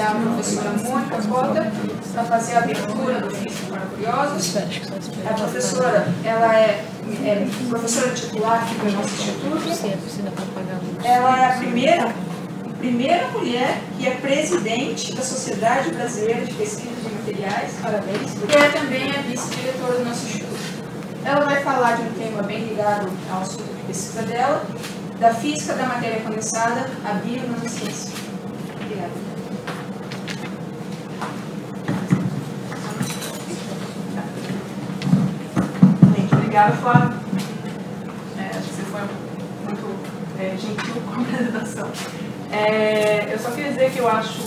convidar a professora Mônica Cota para fazer a abertura do Física para Curiosos. A professora, ela é professora titular aqui do nosso instituto. Ela é a primeira mulher que é presidente da Sociedade Brasileira de Pesquisa de Materiais. Parabéns. E é também a vice-diretora do nosso instituto. Ela vai falar de um tema bem ligado ao assunto de pesquisa dela, da física da matéria condensada, a bionanociência. Obrigada. Gente, obrigada, Flávio. Acho que você foi muito gentil com a apresentação. Eu só queria dizer que eu acho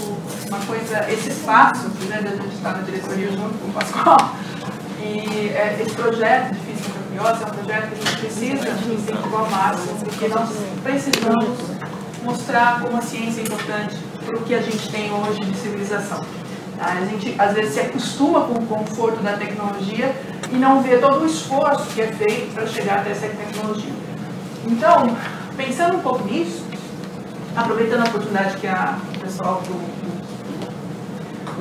uma coisa, esse espaço, né, da gente estar na diretoria junto com o Pascoal, e esse projeto de Física para Curiosos é um projeto que a gente precisa incentivar ao máximo, porque nós precisamos mostrar como a ciência é importante para o que a gente tem hoje de civilização. A gente, às vezes, se acostuma com o conforto da tecnologia e não vê todo o esforço que é feito para chegar até essa tecnologia. Então, pensando um pouco nisso, aproveitando a oportunidade que o pessoal do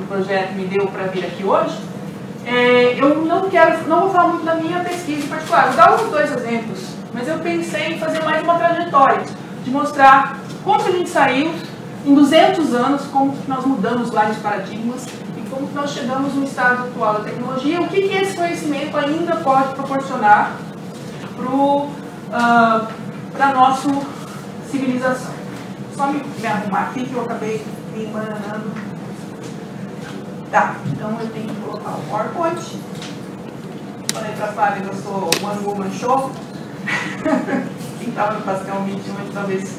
projeto me deu para vir aqui hoje, eu não vou falar muito da minha pesquisa em particular. Vou dar uns 2 exemplos, mas eu pensei em fazer mais uma trajetória, de mostrar como que a gente saiu em 200 anos, como que nós mudamos vários paradigmas e como que nós chegamos no estado atual da tecnologia, o que esse conhecimento ainda pode proporcionar para a nossa civilização. Só me arrumar aqui que eu acabei me embananando. Tá, então eu tenho que colocar o PowerPoint. Falei para a Flávia que eu sou One Woman Show. Quem estava no Pascal Meeting hoje talvez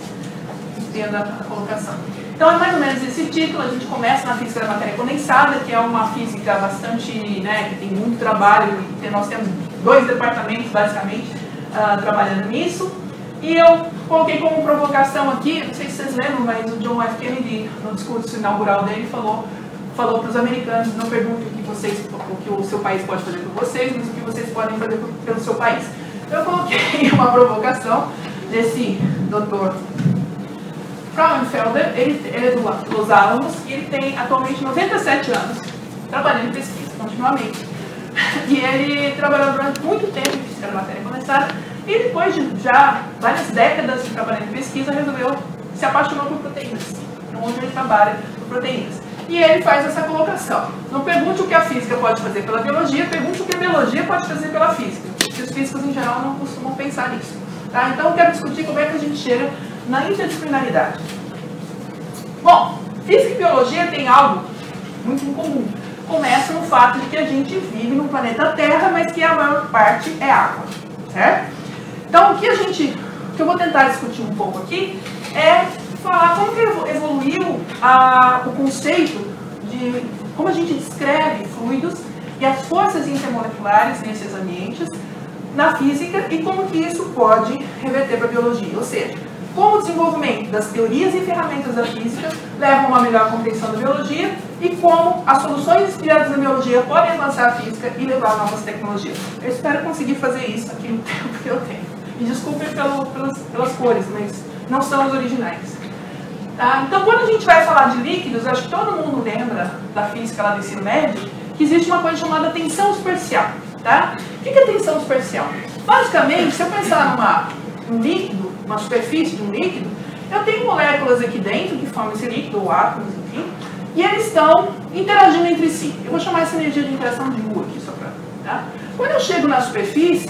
entenda a colocação. Então é mais ou menos esse título. A gente começa na física da matéria condensada, que é uma física bastante, né, que tem muito trabalho. Nós temos 2 departamentos basicamente trabalhando nisso. E eu coloquei como provocação aqui, não sei se vocês lembram, mas o John F. Kennedy, no discurso inaugural dele, falou para os americanos: não perguntem o que o seu país pode fazer por vocês, mas o que vocês podem fazer pelo seu país. Eu coloquei uma provocação desse Dr. Frauenfelder. Ele é do Los Alamos e ele tem atualmente 97 anos, trabalhando em pesquisa continuamente. E ele trabalhou durante muito tempo em física da matéria condensada e depois de já várias décadas de trabalhando em pesquisa, resolveu se apaixonar por proteínas. Então hoje ele trabalha por proteínas. E ele faz essa colocação: não pergunte o que a física pode fazer pela biologia, pergunte o que a biologia pode fazer pela física. Porque os físicos em geral não costumam pensar nisso. Tá? Então eu quero discutir como é que a gente chega na interdisciplinaridade. Bom, física e biologia tem algo muito em comum. Começa no fato de que a gente vive no planeta Terra, mas que a maior parte é água. Certo? Então o que eu vou tentar discutir um pouco aqui é falar como que evoluiu o conceito de como a gente descreve fluidos e as forças intermoleculares nesses ambientes na física e como que isso pode reverter para a biologia. Ou seja, como o desenvolvimento das teorias e ferramentas da física levam a uma melhor compreensão da biologia e como as soluções inspiradas na biologia podem avançar a física e levar a novas tecnologias. Eu espero conseguir fazer isso aqui no tempo que eu tenho. Me desculpem pelas cores, mas não são as originais. Tá? Então, quando a gente vai falar de líquidos, acho que todo mundo lembra da física lá do ensino médio, que existe uma coisa chamada tensão superficial. Tá? O que é tensão superficial? Basicamente, se eu pensar num líquido, uma superfície de um líquido, eu tenho moléculas aqui dentro que formam esse líquido, ou átomos, enfim, e eles estão interagindo entre si. Eu vou chamar essa energia de interação de U aqui, só para... Tá? Quando eu chego na superfície,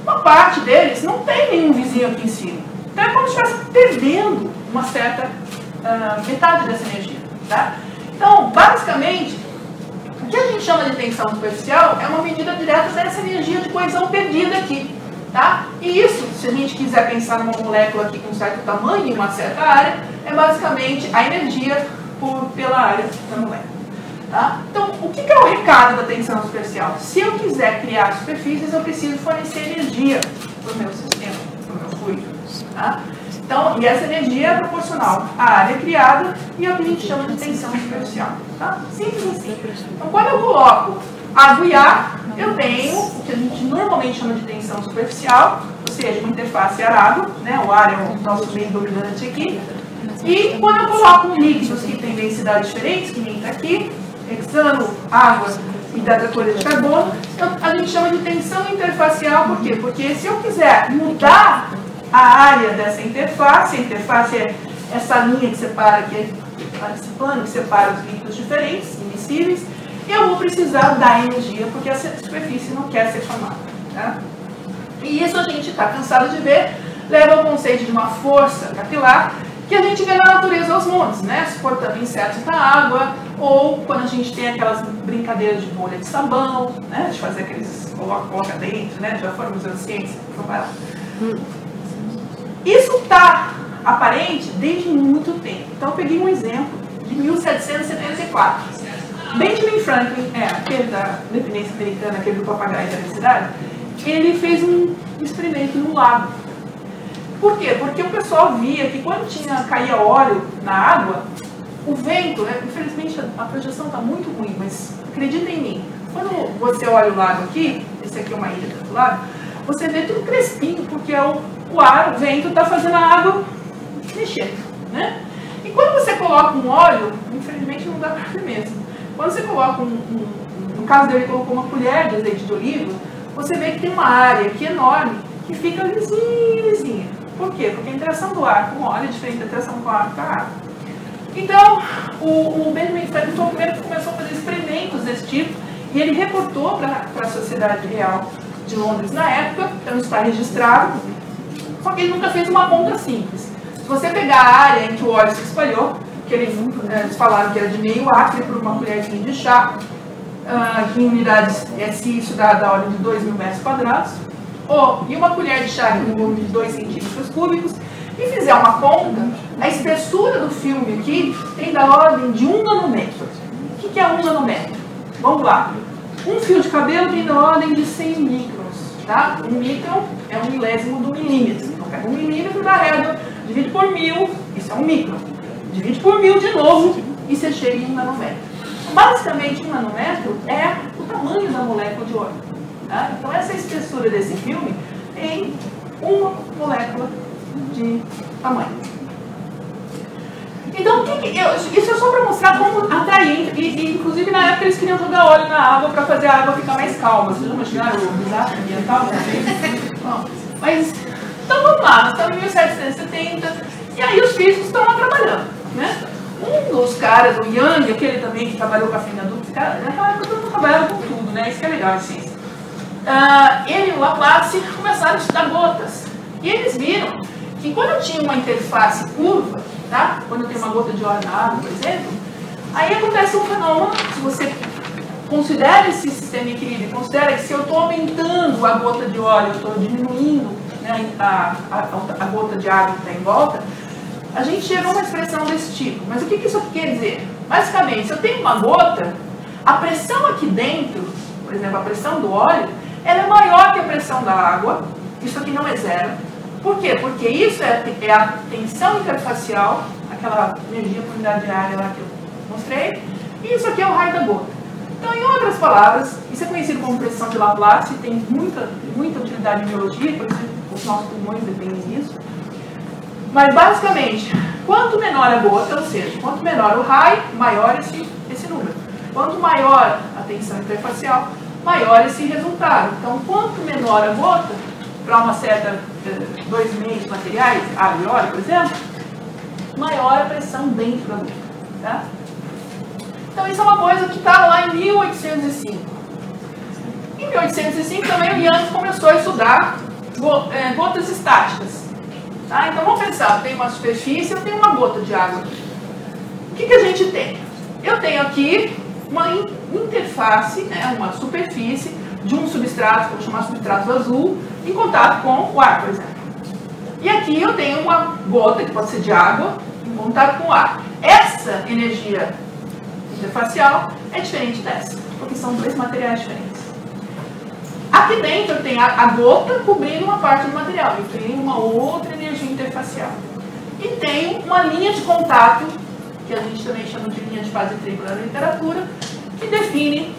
uma parte deles não tem nenhum vizinho aqui em cima. Então é como se estivesse perdendo uma certa metade dessa energia. Tá? Então, basicamente, o que a gente chama de tensão superficial é uma medida direta dessa energia de coesão perdida aqui. Tá? E isso, se a gente quiser pensar numa molécula aqui com um certo tamanho em uma certa área, é basicamente a energia pela área da molécula. Tá? Então, o que é o recado da tensão superficial? Se eu quiser criar superfícies, eu preciso fornecer energia para o meu sistema, para o meu fluido. Tá? Então, e essa energia é proporcional à área criada e é o que a gente chama de tensão superficial. Tá? Simples assim. Então, quando eu coloco água e ar, eu tenho o que a gente normalmente chama de tensão superficial, ou seja, uma interface ar-água, né? O ar é o nosso meio dominante aqui, E quando eu coloco líquidos que têm densidades diferentes, que nem está aqui, hexano, água e datafolha de carbono, a gente chama de tensão interfacial. Por quê? Porque se eu quiser mudar a área dessa interface, a interface é essa linha que separa aqui, esse plano que separa os líquidos diferentes, imissíveis, eu vou precisar dar energia, porque essa superfície não quer ser formada. Tá? E isso a gente está cansado de ver, leva ao conceito de uma força capilar, que a gente vê na natureza aos montes, né? Suportando insetos na água, ou quando a gente tem aquelas brincadeiras de bolha de sabão, né? De fazer aqueles coloca dentro, né? Já foram usando ciência, vai lá. Isso está aparente desde muito tempo. Então eu peguei um exemplo de 1774. Benjamin Franklin, aquele da independência americana, aquele do papagaio da eletricidade, ele fez um experimento no lago. Por quê? Porque o pessoal via que quando caía óleo na água, o vento, né, infelizmente a projeção está muito ruim, mas acredita em mim, quando você olha o lago aqui, esse aqui é uma ilha do lago, você vê tudo crespinho, porque o ar, o vento está fazendo a água mexer, né? E quando você coloca um óleo, infelizmente não dá para ver mesmo, quando você coloca no caso dele, colocou uma colher de azeite de oliva, você vê que tem uma área aqui enorme que fica lisinha. Por quê? Porque a interação do ar com o óleo é diferente da interação com o ar com a água. Então, o Benjamin Franklin foi o primeiro que começou a fazer experimentos desse tipo, e ele reportou para a Sociedade Real de Londres na época, então está registrado, só que ele nunca fez uma conta simples. Se você pegar a área em que o óleo se espalhou, que eles falaram que era de meio acre por uma colherzinha de chá, que em unidades, isso dá ordem de 2.000 metros quadrados, e uma colher de chá com volume de 2 centímetros cúbicos, e fizer uma conta, a espessura do filme aqui tem da ordem de 1 nanômetro. O que é 1 nanômetro? Vamos lá. Um fio de cabelo tem da ordem de 100 microns. Tá? 1 micron é 1 milésimo do milímetro. Então pega 1 milímetro da régua, divide por 1000, isso é 1 micron. Divide por 1000 de novo e você chega em 1 nanômetro. Basicamente, 1 nanômetro é o tamanho da molécula de óleo. Tá? Então, essa espessura desse filme tem uma molécula de tamanho. Então, isso é só para mostrar como atraente. E, inclusive, na época, eles queriam jogar óleo na água para fazer a água ficar mais calma. Vocês não imaginaram o desastre ambiental? Mas, então, vamos lá. Nós estamos em 1770 e aí os físicos estão lá trabalhando, né? Um dos caras, o Young, aquele também que trabalhou com a fina dupla, naquela época todo mundo trabalhava com tudo, né? Isso que é legal, assim. Ele e o Laplace começaram a estudar gotas. E eles viram que quando tinha uma interface curva, tá? Quando tem uma gota de óleo na água, por exemplo, aí acontece um fenômeno, se você considera esse sistema em equilíbrio, considera que se eu estou aumentando a gota de óleo, eu estou diminuindo, né, a gota de água que está em volta, a gente chega a uma expressão desse tipo. Mas o que isso aqui quer dizer? Basicamente, se eu tenho uma gota, a pressão aqui dentro, por exemplo, a pressão do óleo, ela é maior que a pressão da água. Isso aqui não é zero. Por quê? Porque isso é a tensão interfacial, aquela energia por unidade de área lá que eu mostrei, e isso aqui é o raio da gota. Então, em outras palavras, isso é conhecido como pressão de Laplace, tem muita utilidade em biologia, por exemplo, os nossos pulmões dependem disso. Mas, basicamente, quanto menor a gota, ou seja, quanto menor o raio, maior esse número. Quanto maior a tensão interfacial, maior esse resultado. Então, quanto menor a gota, para uma certa 2 meios materiais, água e óleo, por exemplo, maior a pressão dentro da gota. Tá? Então, isso é uma coisa que estava lá em 1805. Em 1805, também o Young começou a estudar gotas estáticas. Tá? Então, vamos pensar, eu tenho uma superfície, eu tenho uma gota de água aqui. O que a gente tem? Eu tenho aqui uma interface, né, uma superfície de um substrato, vou chamar substrato azul, em contato com o ar, por exemplo. E aqui eu tenho uma gota, que pode ser de água, em contato com o ar. Essa energia interfacial é diferente dessa, porque são dois materiais diferentes. Aqui dentro eu tenho a gota cobrindo uma parte do material, eu tenho uma outra energia interfacial. E tenho uma linha de contato, que a gente também chama de linha de fase tripla na literatura, que define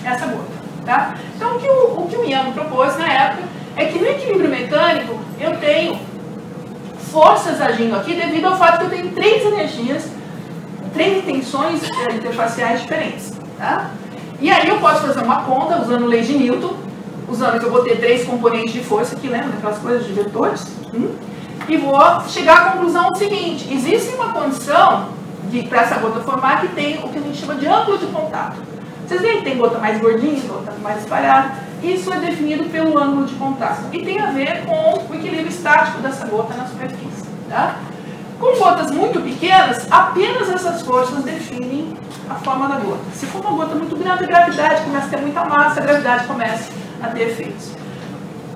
essa gota. Tá? Então, o que o Young propôs na época é que no equilíbrio mecânico eu tenho forças agindo aqui devido ao fato que eu tenho três energias, três tensões interfaciais diferentes. Tá? E aí eu posso fazer uma conta usando lei de Newton, usando que eu vou ter três componentes de força, que lembra daquelas coisas de vetores, e vou chegar à conclusão seguinte: existe uma condição para essa gota formar que tem o que a gente chama de ângulo de contato. Vocês veem que tem gota mais gordinha, gota mais espalhada. Isso é definido pelo ângulo de contato e tem a ver com o equilíbrio estático dessa gota na superfície. Tá? Com gotas muito pequenas, apenas essas forças definem a forma da gota. Se for uma gota muito grande, a gravidade começa a ter muita massa, a gravidade começa a ter efeitos.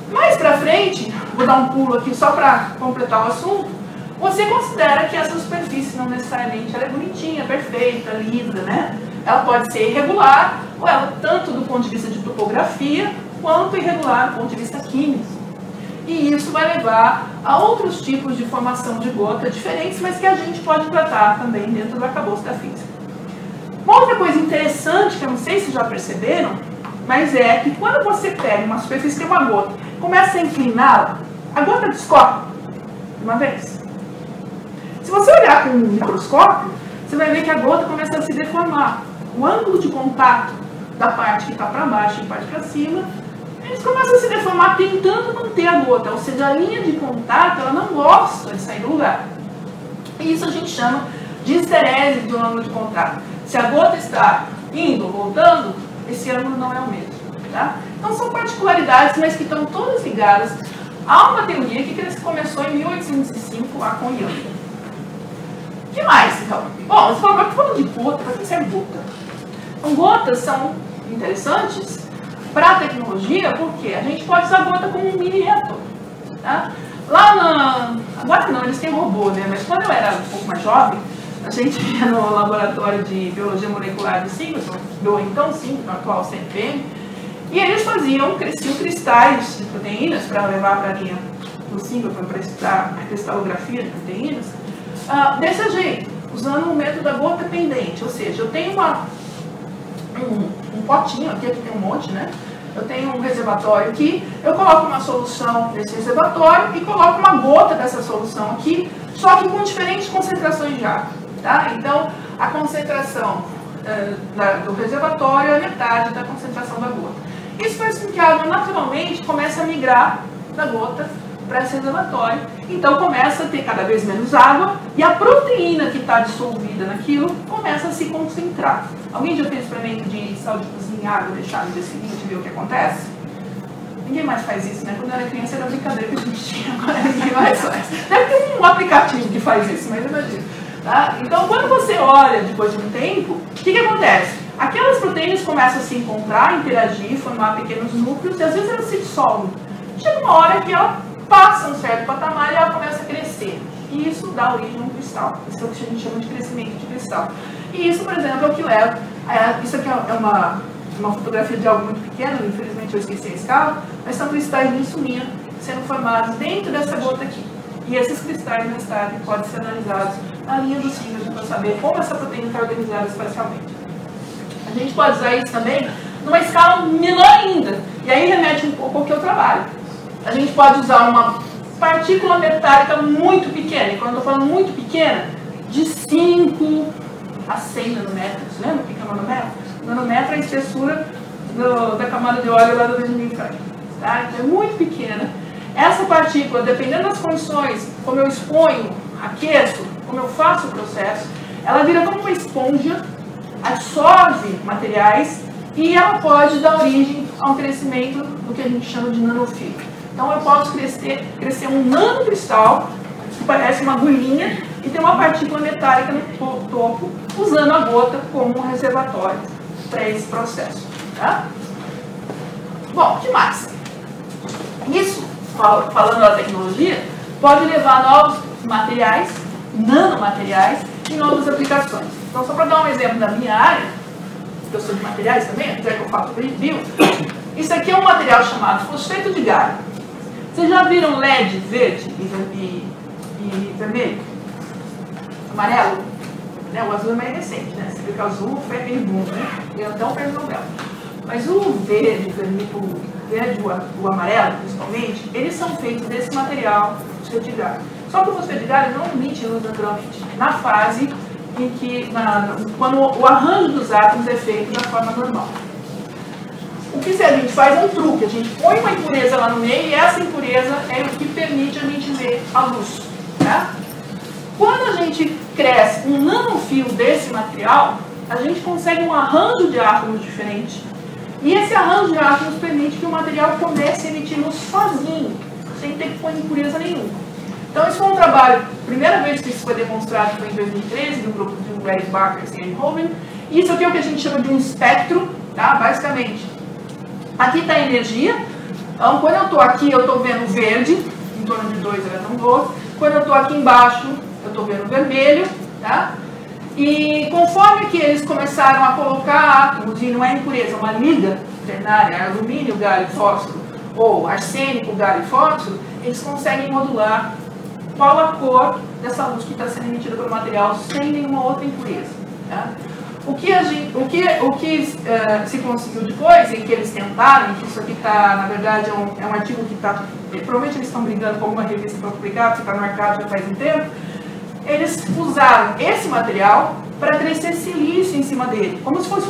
Mais para frente, vou dar um pulo aqui só para completar o assunto, você considera que essa superfície não necessariamente ela é bonitinha, perfeita, lisa, né? Ela pode ser irregular, ou ela tanto do ponto de vista de topografia, quanto irregular do ponto de vista químico. E isso vai levar a outros tipos de formação de gota diferentes, mas que a gente pode tratar também dentro do arcabouço da física. Uma outra coisa interessante, que eu não sei se já perceberam, mas é que quando você pega uma superfície que tem uma gota, começa a incliná-la, a gota descobre de uma vez. Se você olhar com um microscópio, você vai ver que a gota começa a se deformar. O ângulo de contato da parte que está para baixo e parte para cima, eles começam a se deformar tentando manter a gota. Ou seja, a linha de contato ela não gosta de sair do lugar. E isso a gente chama de histerese do ângulo de contato. Se a gota está indo ou voltando, esse ângulo não é o mesmo. Tá? Então são particularidades, mas que estão todas ligadas a uma teoria que começou em 1805 lá com Young. O que mais, então? Bom, você falou, falando de gota, para que serve gota? Então, gotas são interessantes para a tecnologia, porque a gente pode usar a gota como um mini reator. Tá? Agora não, eles têm robô, né? Mas quando eu era um pouco mais jovem, a gente ia no laboratório de biologia molecular do Singleton, do então Singleton, atual CNPM, e eles cresciam cristais de proteínas para levar para a linha do Singleton para estudar a cristalografia de proteínas, desse jeito, usando o método da gota pendente. Ou seja, eu tenho um potinho aqui tem um monte, né? Eu tenho um reservatório aqui, eu coloco uma solução nesse reservatório e coloco uma gota dessa solução aqui, só que com diferentes concentrações de água. Tá? Então, a concentração do reservatório é metade da concentração da gota. Isso faz com que a água naturalmente comece a migrar da gota para esse reservatório. Então, começa a ter cada vez menos água e a proteína que está dissolvida naquilo começa a se concentrar. Alguém já fez experimento de sal de cozinha em água, deixar no dia seguinte e ver o que acontece? Ninguém mais faz isso, né? Quando eu era criança era brincadeira que a gente tinha, agora ninguém mais faz. Deve ter um aplicativo que faz isso, mas imagina. Tá? Então, quando você olha depois de um tempo, o que acontece? Aquelas proteínas começam a se encontrar, interagir, formar pequenos núcleos e às vezes elas se dissolvem. Chega uma hora que ela passa um certo patamar e ela começa a crescer. E isso dá origem a um cristal. Isso é o que a gente chama de crescimento de cristal. E isso, por exemplo, é o que leva... Isso aqui é uma fotografia de algo muito pequeno, infelizmente eu esqueci a escala, mas são cristais de insulina sendo formados dentro dessa gota aqui. E esses cristais, mais tarde, podem ser analisados na linha do Singleton para saber como essa proteína está organizada espacialmente. A gente pode usar isso também numa escala menor ainda. E aí remete um pouco ao que eu trabalho. A gente pode usar uma partícula metálica muito pequena. E quando eu estou falando muito pequena, de 5 a 100 nanômetros. Lembra o que é nanômetro? Nanômetro é a espessura da camada de óleo lá do desenvolvimento. Tá? Então é muito pequena. Essa partícula, dependendo das condições, como eu exponho, aqueço, como eu faço o processo, ela vira como uma esponja, absorve materiais e ela pode dar origem a um crescimento do que a gente chama de nanofibra. Então eu posso crescer um nanocristal, que parece uma agulhinha, e tem uma partícula metálica no topo, usando a gota como um reservatório para esse processo. Tá? Bom, o que mais? Isso, falando da tecnologia, pode levar a novos materiais, nanomateriais, e novas aplicações. Então, só para dar um exemplo da minha área, que eu sou de materiais também, apesar que eu faço bio, isso aqui é um material chamado fosfeto de galho. Vocês já viram LED verde e vermelho? Amarelo? Né? O azul é mais recente, né? Você viu que o azul foi aquele boom, né? E até o prêmio Nobel. Mas o verde, o amarelo, principalmente, eles são feitos desse material fosfeto de galho. Só que o fosfeto de galho não emite luz naturalmente. Na fase em que, quando o arranjo dos átomos é feito da forma normal. O que a gente faz é um truque, a gente põe uma impureza lá no meio e essa impureza é o que permite a gente ver a luz. Tá? Quando a gente cresce um nanofio desse material, a gente consegue um arranjo de átomos diferente. E esse arranjo de átomos permite que o material comece a emitir luz sozinho, sem ter que pôr impureza nenhuma. Então, isso foi um trabalho, a primeira vez que isso foi demonstrado foi em 2013, no grupo de Red Barker e Steinhoven. Isso aqui é o que a gente chama de um espectro, tá? Basicamente. Aqui está a energia. Então, quando eu estou aqui, eu estou vendo verde, em torno de 2 elétron-volts. Quando eu estou aqui embaixo, eu estou vendo vermelho, tá? E conforme que eles começaram a colocar átomos, e não é impureza, é uma liga ternária, alumínio, galho, fósforo, ou arsênico, galho e fósforo, eles conseguem modular qual a cor dessa luz que está sendo emitida pelo material sem nenhuma outra impureza. Tá? O que se conseguiu depois, em que eles tentaram, que isso aqui está, na verdade, é um artigo que está, provavelmente eles estão brigando com alguma revista para publicar, porque está no mercado já faz um tempo, eles usaram esse material para crescer silício em cima dele, como se fosse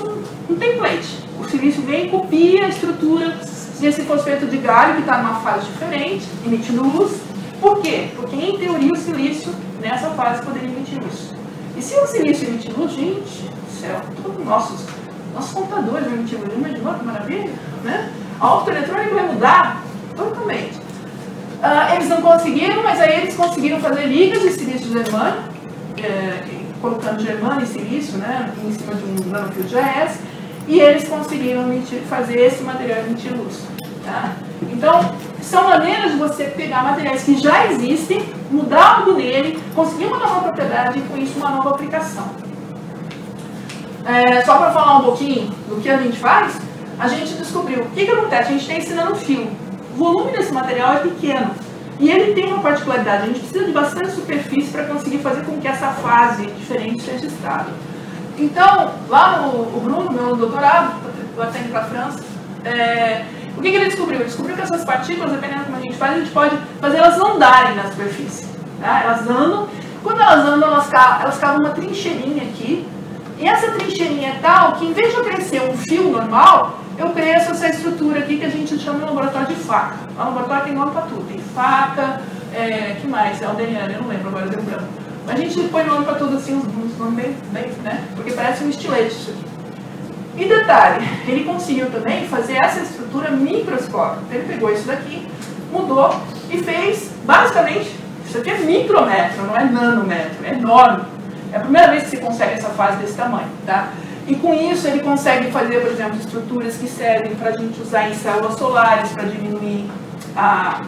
um template. O silício vem e copia a estrutura desse fosfeto de galho, que está numa fase diferente, emitindo luz. Por quê? Porque, em teoria, o silício, nessa fase, poderia emitir luz. E se o silício emitir luz, gente do céu, todos nossos computadores vão emitir luz. Imaginou que maravilha? Né? A optoeletrônica vai mudar totalmente. Eles não conseguiram, mas aí eles conseguiram fazer ligas de silício germânio, colocando germânio e silício, né, em cima de um nanofio de AES, e eles conseguiram fazer esse material emitir luz. Tá? Então, são maneiras de você pegar materiais que já existem, mudar algo nele, conseguir uma nova propriedade e com isso uma nova aplicação. Só para falar um pouquinho do que a gente faz, a gente descobriu o que acontece. A gente tem esse nanofio. O volume desse material é pequeno e ele tem uma particularidade. A gente precisa de bastante superfície para conseguir fazer com que essa fase diferente seja estável. Então, lá o Bruno, meu doutorado, lá indo para a França, o que ele descobriu? Ele descobriu que essas partículas, dependendo de como a gente pode fazer elas andarem na superfície. Tá? Elas andam, quando elas andam, elas cavam uma trincheirinha aqui, e essa trincheirinha é tal que, em vez de eu crescer um fio normal, eu cresço essa estrutura aqui que a gente chama de laboratório de faca. O laboratório tem nome para tudo, tem faca, que mais? É o DNA, eu não lembro agora, deu branco. Mas a gente põe nome para tudo assim, uns nomes bem, né? Porque parece um estilete isso aqui. E detalhe, ele conseguiu também fazer essa estrutura microscópica. Ele pegou isso daqui, mudou e fez, basicamente, isso aqui é micrômetro, não é nanômetro, é enorme. É a primeira vez que se consegue essa fase desse tamanho, tá? E com isso ele consegue fazer, por exemplo, estruturas que servem para a gente usar em células solares para diminuir a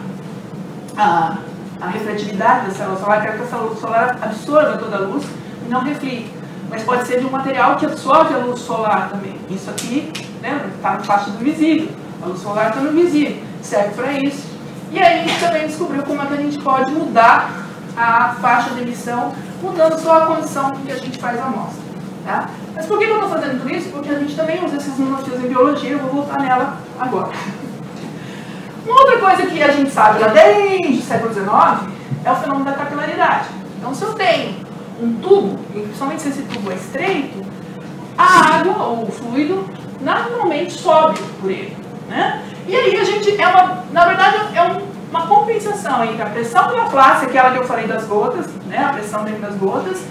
refletividade da célula solar, que a célula solar absorva toda a luz e não reflita. Mas pode ser de um material que absorve a luz solar também. Isso aqui, né, está na faixa do visível. A luz solar está no visível, serve para isso. E aí a gente também descobriu como é que a gente pode mudar a faixa de emissão, mudando só a condição que a gente faz a amostra. Tá? Mas por que eu estou fazendo tudo isso? Porque a gente também usa esses nanofios em biologia, eu vou voltar nela agora. Uma outra coisa que a gente sabe lá desde o século XIX é o fenômeno da capilaridade. Então, se eu tenho um tubo, e principalmente se esse tubo é estreito, a água ou o fluido naturalmente sobe por ele. Né? E aí a gente, na verdade, uma compensação entre a pressão da classe, aquela que eu falei das gotas, né, a pressão dentro das gotas,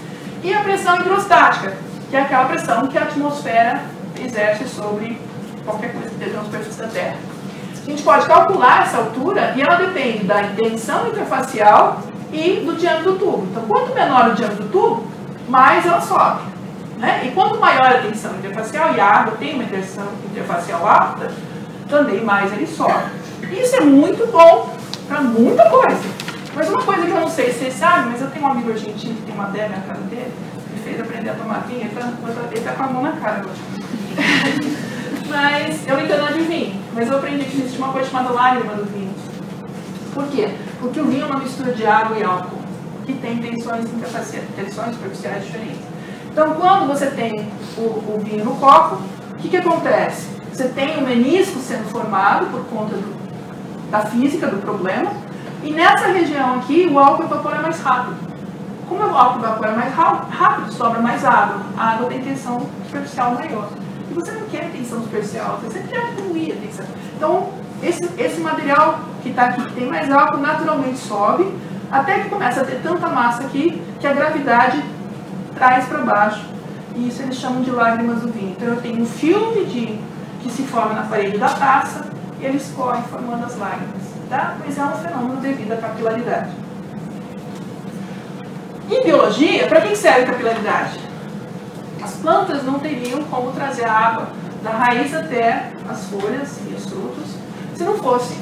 e a pressão hidrostática, que é aquela pressão que a atmosfera exerce sobre qualquer coisa que esteja na superfície da Terra. A gente pode calcular essa altura e ela depende da tensão interfacial e do diâmetro do tubo. Então, quanto menor o diâmetro do tubo, mais ela sobe. Né? E quanto maior a tensão interfacial, e a água tem uma tensão interfacial alta, também mais ele sobe. Isso é muito bom para muita coisa. Mas uma coisa que eu não sei se vocês sabem, mas eu tenho um amigo argentino que tem uma adega na casa dele, me fez aprender a tomar vinho, ele tá com a mão na cara agora. Mas eu entendo de vinho, mas eu aprendi que existe uma coisa chamada lágrima do vinho. Por quê? Porque o vinho é uma mistura de água e álcool, que tem tensões superficiais diferentes. Então, quando você tem o vinho no copo, o que acontece? Você tem um menisco sendo formado por conta da física do problema, E nessa região aqui, o álcool evapora mais rápido. Como o álcool evapora mais rápido, sobra mais água. A água tem tensão superficial maior. E você não quer tensão superficial, você quer diminuir a tensão. Então, esse material que está aqui, que tem mais álcool, naturalmente sobe, até que começa a ter tanta massa aqui, que a gravidade traz para baixo. E isso eles chamam de lágrimas do vinho. Então, eu tenho um filme que se forma na parede da taça, e ele escorre formando as lágrimas. Tá? Mas é um fenômeno devido à capilaridade. Em biologia, para que serve a capilaridade? As plantas não teriam como trazer a água da raiz até as folhas e os frutos se não fosse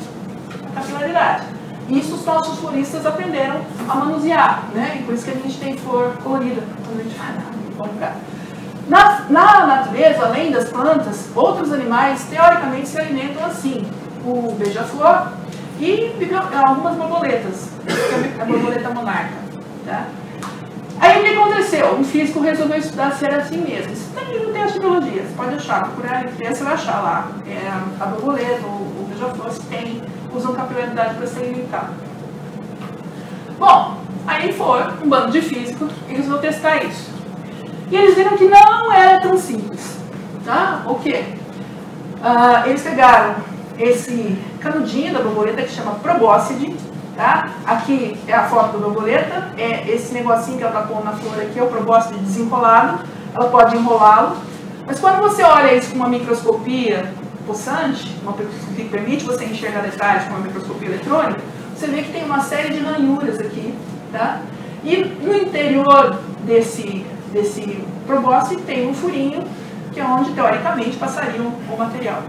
a capilaridade. Isso os nossos floristas aprenderam a manusear, né? E por isso que a gente tem flor colorida quando a gente vai comprar. Na natureza, além das plantas, outros animais teoricamente se alimentam assim. O beija-flor e algumas borboletas, a borboleta monarca. Tá? Aí o que aconteceu? Um físico resolveu estudar se era assim mesmo. Isso tem no texto de biologia, você pode achar, procurar em você vai achar lá. A borboleta, o beija-flor, usam capilaridade para se alimentar. Bom, aí foi um bando de físicos e resolveu testar isso. E eles viram que não era tão simples. Tá? O quê? Eles pegaram esse canudinho da borboleta que chama probóscide. Tá? Aqui é a foto da borboleta, é esse negocinho que ela está pondo na flor aqui, é o probóscide desenrolado, ela pode enrolá-lo, mas quando você olha isso com uma microscopia pulsante, uma microscopia que permite você enxergar detalhes com uma microscopia eletrônica, você vê que tem uma série de ranhuras aqui, tá? E no interior desse probóscide tem um furinho, que é onde teoricamente passaria o material.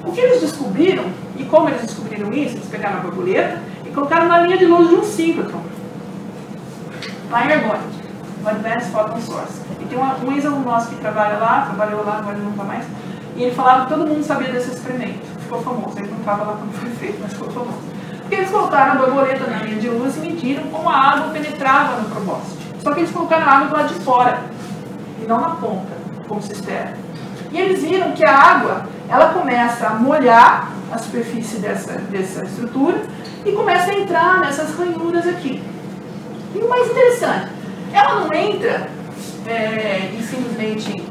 O que eles descobriram, e como eles descobriram isso, eles pegaram a borboleta, colocaram na linha de luz de um síncrotron, lá em Argonne, o Advanced Photon Source. E tem um ex-aluno nosso que trabalhou lá, agora não está mais, e ele falava que todo mundo sabia desse experimento. Ficou famoso, ele não estava lá quando foi feito, mas ficou famoso. Porque eles colocaram a borboleta na linha de luz e mediram como a água penetrava no probóscide. Só que eles colocaram a água do lado de fora, e não na ponta, como se espera. E eles viram que a água, ela começa a molhar a superfície dessa estrutura, e começa a entrar nessas ranhuras aqui. E o mais interessante, ela não entra e simplesmente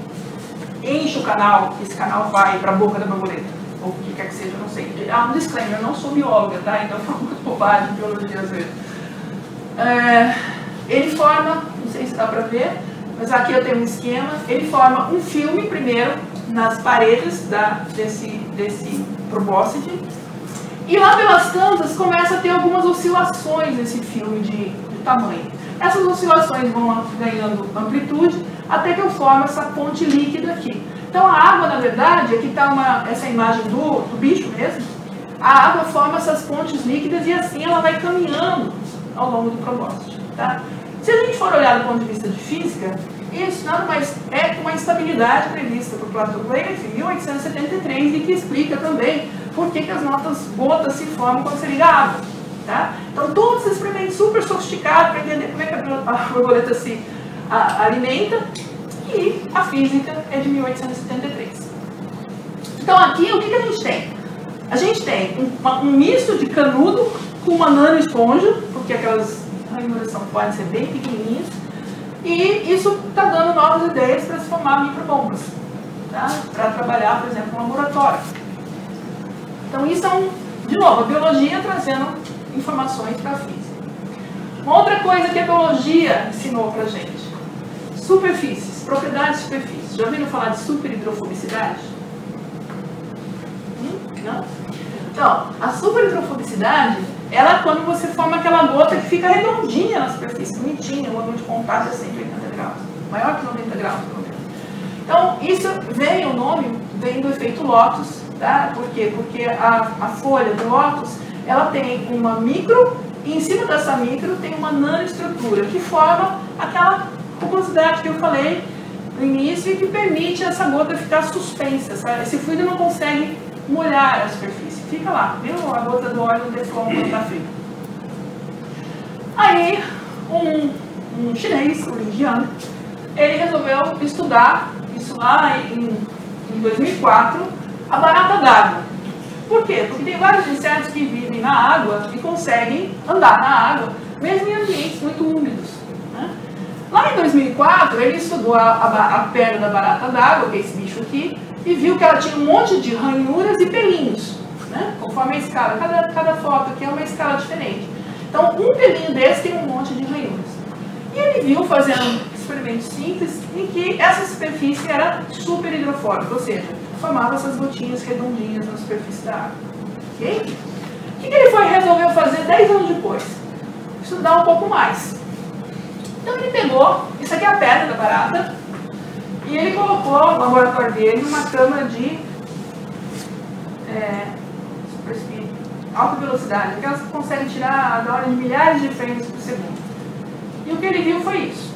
enche o canal, esse canal vai para a boca da borboleta, ou o que quer que seja, não sei. Um disclaimer, eu não sou bióloga, tá? Então eu falo muito bobagem de biologia às vezes. Ele forma, não sei se dá para ver, mas aqui eu tenho um esquema, ele forma um filme primeiro nas paredes desse probóscide. E lá pelas tantas começa a ter algumas oscilações nesse filme de tamanho. Essas oscilações vão ganhando amplitude até que eu formo essa ponte líquida aqui. Então a água, na verdade, aqui está essa imagem do bicho mesmo, a água forma essas pontes líquidas e assim ela vai caminhando ao longo do probóscide. Tá? Se a gente for olhar do ponto de vista de física, isso nada mais é uma instabilidade prevista por Plato Greif em 1873 e que explica também por que as gotas se formam quando você liga a água. Tá? Então, todos esses experimentos super sofisticados para entender como é que a borboleta se alimenta, e a física é de 1873. Então, aqui, o que a gente tem? A gente tem um misto de canudo com uma nano-esponja, porque aquelas ranhuras podem ser bem pequenininhas, e isso está dando novas ideias para se formar microbombas, tá? Para trabalhar, por exemplo, no laboratório. Então, isso é de novo, a biologia trazendo informações para a física. Uma outra coisa que a biologia ensinou para a gente: superfícies, propriedades de superfícies. Já ouviram falar de superhidrofobicidade? Não? Então, a superhidrofobicidade, ela é quando você forma aquela gota que fica redondinha na superfície, bonitinha, o ângulo de contato é 180 graus, maior que 90 graus, pelo menos. Então, isso o nome vem do efeito lótus. Tá? Por quê? Porque a folha do lótus, ela tem uma micro, e em cima dessa micro tem uma nanoestrutura, que forma aquela rugosidade que eu falei no início e que permite essa gota ficar suspensa. Sabe? Esse fluido não consegue molhar a superfície, fica lá, viu? A gota do óleo do Teflon quando está frio. Aí, um chinês, um indiano, ele resolveu estudar isso lá em 2004, a barata d'água. Por quê? Porque tem vários insetos que vivem na água e conseguem andar na água, mesmo em ambientes muito úmidos, né? Lá em 2004, ele estudou a perna da barata d'água, que é esse bicho aqui, e viu que ela tinha um monte de ranhuras e pelinhos, né? Conforme a escala. Cada foto aqui é uma escala diferente. Então, um pelinho desse tem um monte de ranhuras. E ele viu, fazendo um experimento simples, em que essa superfície era super hidrofóbica, ou seja, formava essas gotinhas redondinhas na superfície da água. Ok? O que ele resolveu fazer 10 anos depois? Estudar um pouco mais. Então ele pegou, isso aqui é a perna da barata, e ele colocou no laboratório dele uma câmera de super speed, alta velocidade, aquelas que conseguem tirar da ordem de milhares de frames por segundo. E o que ele viu foi isso.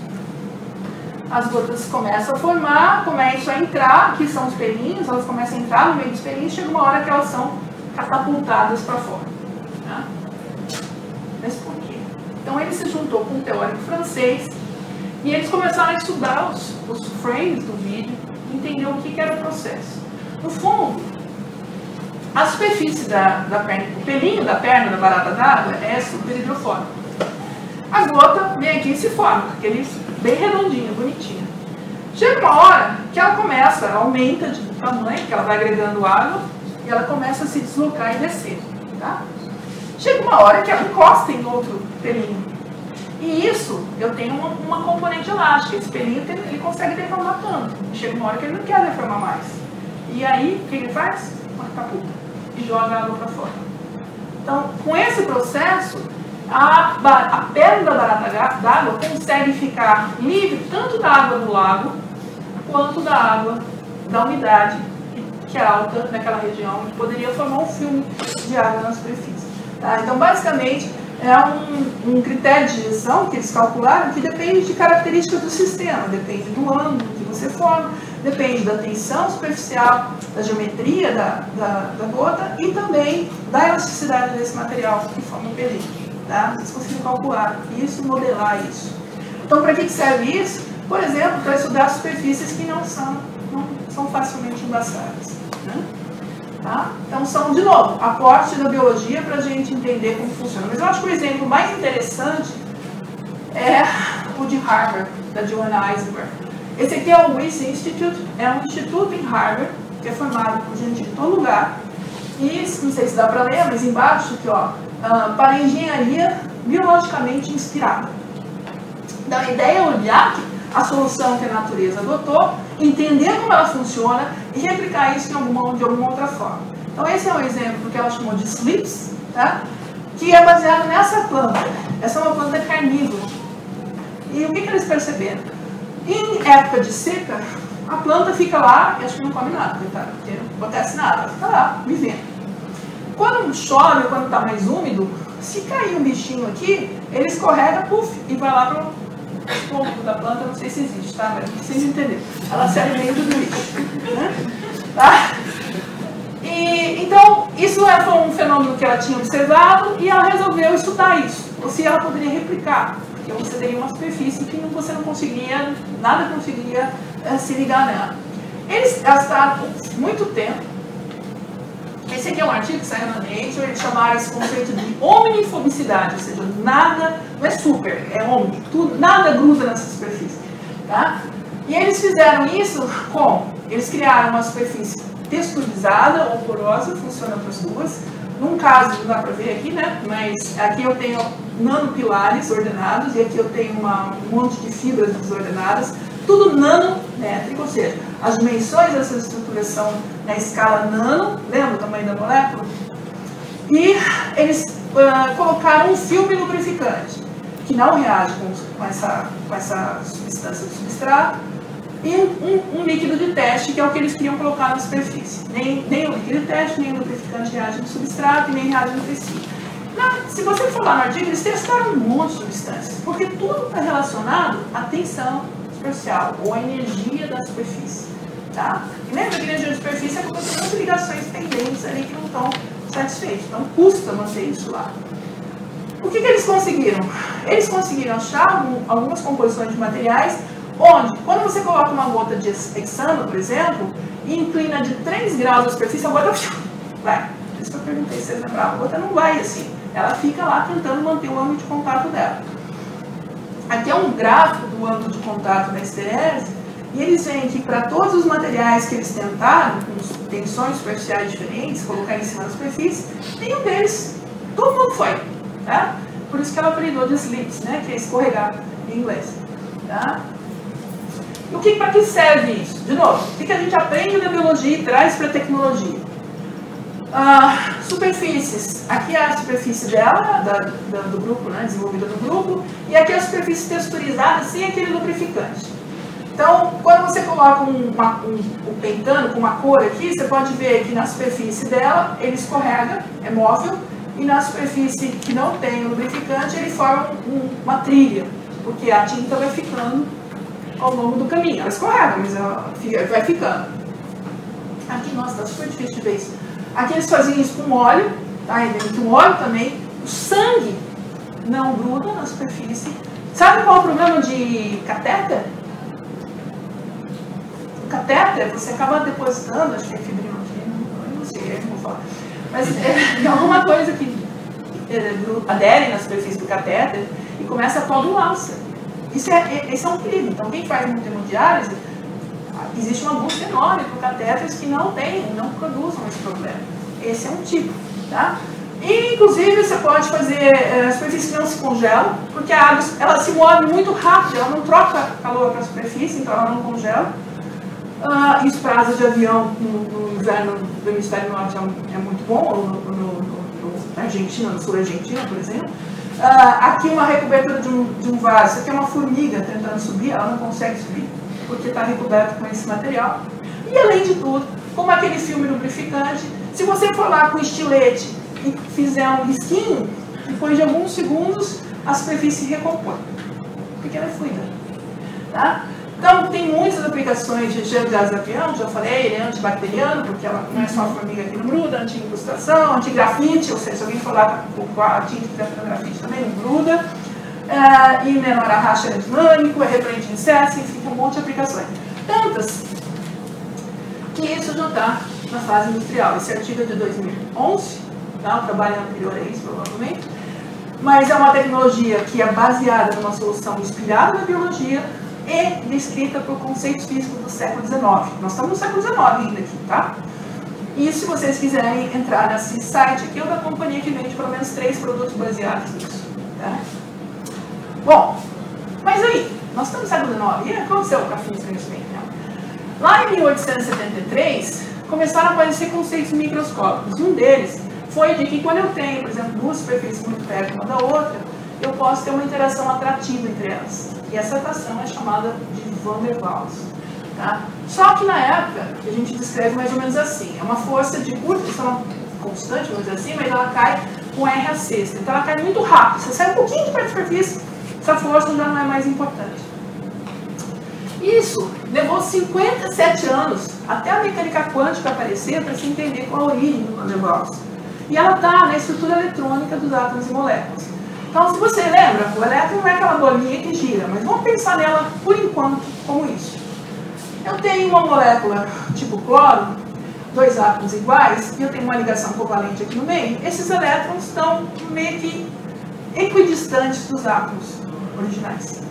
As gotas começam a formar, começam a entrar, aqui são os pelinhos, elas começam a entrar no meio dos pelinhos, chega uma hora que elas são catapultadas para fora. Tá? Mas por quê? Então ele se juntou com um teórico francês e eles começaram a estudar os frames do vídeo, entender o que era o processo. No fundo, a superfície da perna, o pelinho da perna da barata d'água é super hidrofóbico. A gota vem aqui e se forma, aquele bem redondinha, bonitinha. Chega uma hora que ela começa, aumenta de tamanho, que ela vai agregando água, e ela começa a se deslocar e descer. Tá? Chega uma hora que ela encosta em outro pelinho. E isso, eu tenho uma componente elástica. Esse pelinho ele consegue deformar tanto. Chega uma hora que ele não quer deformar mais. E aí, o que ele faz? Uma catapulta. E joga a água para fora. Então, com esse processo, a perna da barata d'água consegue ficar livre tanto da água do lago, quanto da água da umidade, que é alta naquela região, que poderia formar um filme de água na superfície. Tá? Então, basicamente, é um critério de gestão que eles calcularam que depende de características do sistema, depende do ângulo que você forma, depende da tensão superficial, da geometria da gota e também da elasticidade desse material que forma o pelinho. Tá? Eles conseguiram calcular isso, modelar isso. Então, para que serve isso? Por exemplo, para estudar superfícies que não são facilmente embaçadas. Né? Tá? Então, são, de novo, aporte da biologia para a gente entender como funciona. Mas eu acho que o exemplo mais interessante é o de Harvard, da Joanna Eisenberg. Esse aqui é o Wyss Institute, é um instituto em Harvard, que é formado por gente de todo lugar. E, não sei se dá para ler, mas embaixo aqui, ó, para engenharia biologicamente inspirada. Então, a ideia é olhar a solução que a natureza adotou, entender como ela funciona e replicar isso de alguma outra forma. Então, esse é um exemplo do que ela chamou de slips, tá? Que é baseado nessa planta. Essa é uma planta carnívora. E o que eles perceberam? Em época de seca, a planta fica lá e acho que não come nada, porque não acontece nada, ela fica lá, vivendo. Quando chove, quando está mais úmido, se cair um bichinho aqui, ele escorrega, puf, e vai lá para o tronco da planta, não sei se existe, tá? Mas vocês entenderam. Ela se alimenta do bicho. Né? Tá? E, então, isso foi um fenômeno que ela tinha observado e ela resolveu estudar isso. Ou se ela poderia replicar, porque você teria uma superfície que você não conseguia, nada conseguia se ligar nela. Eles gastaram muito tempo. Esse aqui é um artigo que saiu na Nature, eles chamaram esse conceito de omnifobicidade, ou seja, nada, não é super, é omni, nada gruda nessa superfície. Tá? E eles fizeram isso como? Eles criaram uma superfície texturizada ou porosa, funciona para as duas. Num caso, não dá para ver aqui, né? Mas aqui eu tenho nanopilares ordenados e aqui eu tenho um monte de fibras desordenadas, tudo nanométrico, ou seja, as dimensões dessa estrutura são na escala nano, lembra o tamanho da molécula? E eles colocaram um filme lubrificante, que não reage com essa substância do substrato, e um líquido de teste, que é o que eles queriam colocar na superfície. Nem o líquido de teste, nem o lubrificante reage no substrato, e nem reage no tecido. Se você for lá no artigo, eles testaram um monte de substâncias, porque tudo está relacionado à tensão superficial, ou à energia da superfície. Tá? E lembra que a energia de superfície é porque tem muitas ligações pendentes ali que não estão satisfeitas. Então, custa manter isso lá. O que eles conseguiram? Eles conseguiram achar algumas composições de materiais onde, quando você coloca uma gota de hexano, por exemplo, e inclina de 3 graus a superfície, a gota vai. Eles perguntei se vocês lembravam. A outra não vai assim. Ela fica lá tentando manter o ângulo de contato dela. Aqui é um gráfico do ângulo de contato da esterese, e eles veem que para todos os materiais que eles tentaram, com tensões superficiais diferentes, colocar em cima da superfície, nenhum deles, todo mundo foi. Tá? Por isso que ela apelidou de slips, né? Que é escorregar em inglês. Tá? E para que serve isso? De novo, o que a gente aprende da biologia e traz para a tecnologia? Superfícies. Aqui é a superfície dela, do grupo, né, desenvolvida no grupo, e aqui é a superfície texturizada sem aquele lubrificante. Então, quando você coloca um pentano com uma cor aqui, você pode ver que na superfície dela ele escorrega, é móvel, e na superfície que não tem o lubrificante ele forma uma trilha, porque a tinta vai ficando ao longo do caminho. Ela escorrega, mas ela vai ficando. Aqui, nossa, tá super difícil de ver isso. Aqui eles faziam isso com óleo, tá? E dentro do óleo também. O sangue não gruda na superfície. Sabe qual é o problema de catéter? O catéter, você acaba depositando, acho que é fibrina, não sei, é como falar. Mas é alguma coisa que adere na superfície do catéter e começa a coagular o sangue. Isso é um perigo. Então, quem faz muita hemodiálise, existe uma busca enorme por catéteres que não produzem esse problema. Esse é um tipo, tá? E, inclusive, você pode fazer a superfície que não se congela, porque a água ela se move muito rápido, ela não troca calor para a superfície, então ela não congela. Isso para asas de avião no inverno do hemisfério norte é muito bom, na Argentina, no sul da Argentina, por exemplo. Aqui uma recobertura de um vaso, isso aqui é uma formiga tentando subir, ela não consegue subir, porque está recoberto com esse material. E além de tudo, como aquele filme lubrificante, se você for lá com estilete e fizer um risquinho, depois de alguns segundos a superfície recompõe, porque ela é fluida. Tá? Então tem muitas aplicações de gel de asa de avião, já falei, ele é antibacteriano, porque ela não é só a formiga que não gruda, anti-incrustação, anti-grafite, ou seja, se alguém for lá com a tinta de grafite também não gruda. E menor arrasto aerodinâmico, é repelente de insetos, enfim, tem um monte de aplicações. Tantas que isso já está na fase industrial. Esse artigo é de 2011, tá? O trabalho é anterior a isso, provavelmente. Mas é uma tecnologia que é baseada numa solução inspirada na biologia e descrita por conceitos físicos do século XIX. Nós estamos no século XIX ainda aqui, tá? E se vocês quiserem entrar nesse site aqui, é da companhia que vende pelo menos 3 produtos baseados nisso, tá? Bom, mas aí, nós estamos no século XIX, e o que aconteceu com a física nesse meio tempo? Lá em 1873, começaram a aparecer conceitos microscópicos. Um deles foi de que quando eu tenho, por exemplo, duas superfícies muito perto uma da outra, eu posso ter uma interação atrativa entre elas. E essa atração é chamada de Van der Waals. Tá? Só que na época, a gente descreve mais ou menos assim. É uma força de curta, isso é uma constante, vamos dizer assim, mas ela cai com R a sexta. Então ela cai muito rápido. Você sai um pouquinho de perto da superfície, essa força já não é mais importante. Isso levou 57 anos até a mecânica quântica aparecer para se entender qual a origem do Van der Waals. E ela está na estrutura eletrônica dos átomos e moléculas. Então, se você lembra, o elétron não é aquela bolinha que gira, mas vamos pensar nela, por enquanto, como isso. Eu tenho uma molécula tipo cloro, 2 átomos iguais, e eu tenho uma ligação covalente aqui no meio. Esses elétrons estão meio que equidistantes dos átomos originais.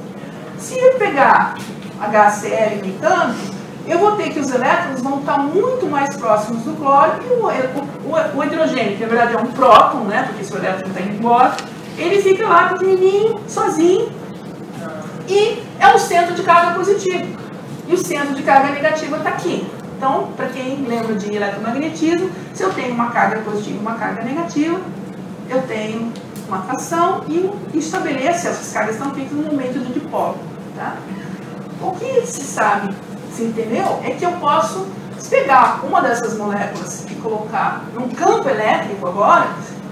Se eu pegar HCl no entanto, eu vou ter que os elétrons vão estar muito mais próximos do cloro e o hidrogênio, que na verdade é um próton, né, porque se o elétron está indo embora, ele fica lá pequenininho, sozinho, e é o centro de carga positiva. E o centro de carga negativa está aqui. Então, para quem lembra de eletromagnetismo, se eu tenho uma carga positiva e uma carga negativa, eu tenho uma atração e estabelece, essas cargas estão feitas no momento de dipolo. Tá? O que se sabe, se entendeu, é que eu posso pegar uma dessas moléculas e colocar num campo elétrico agora,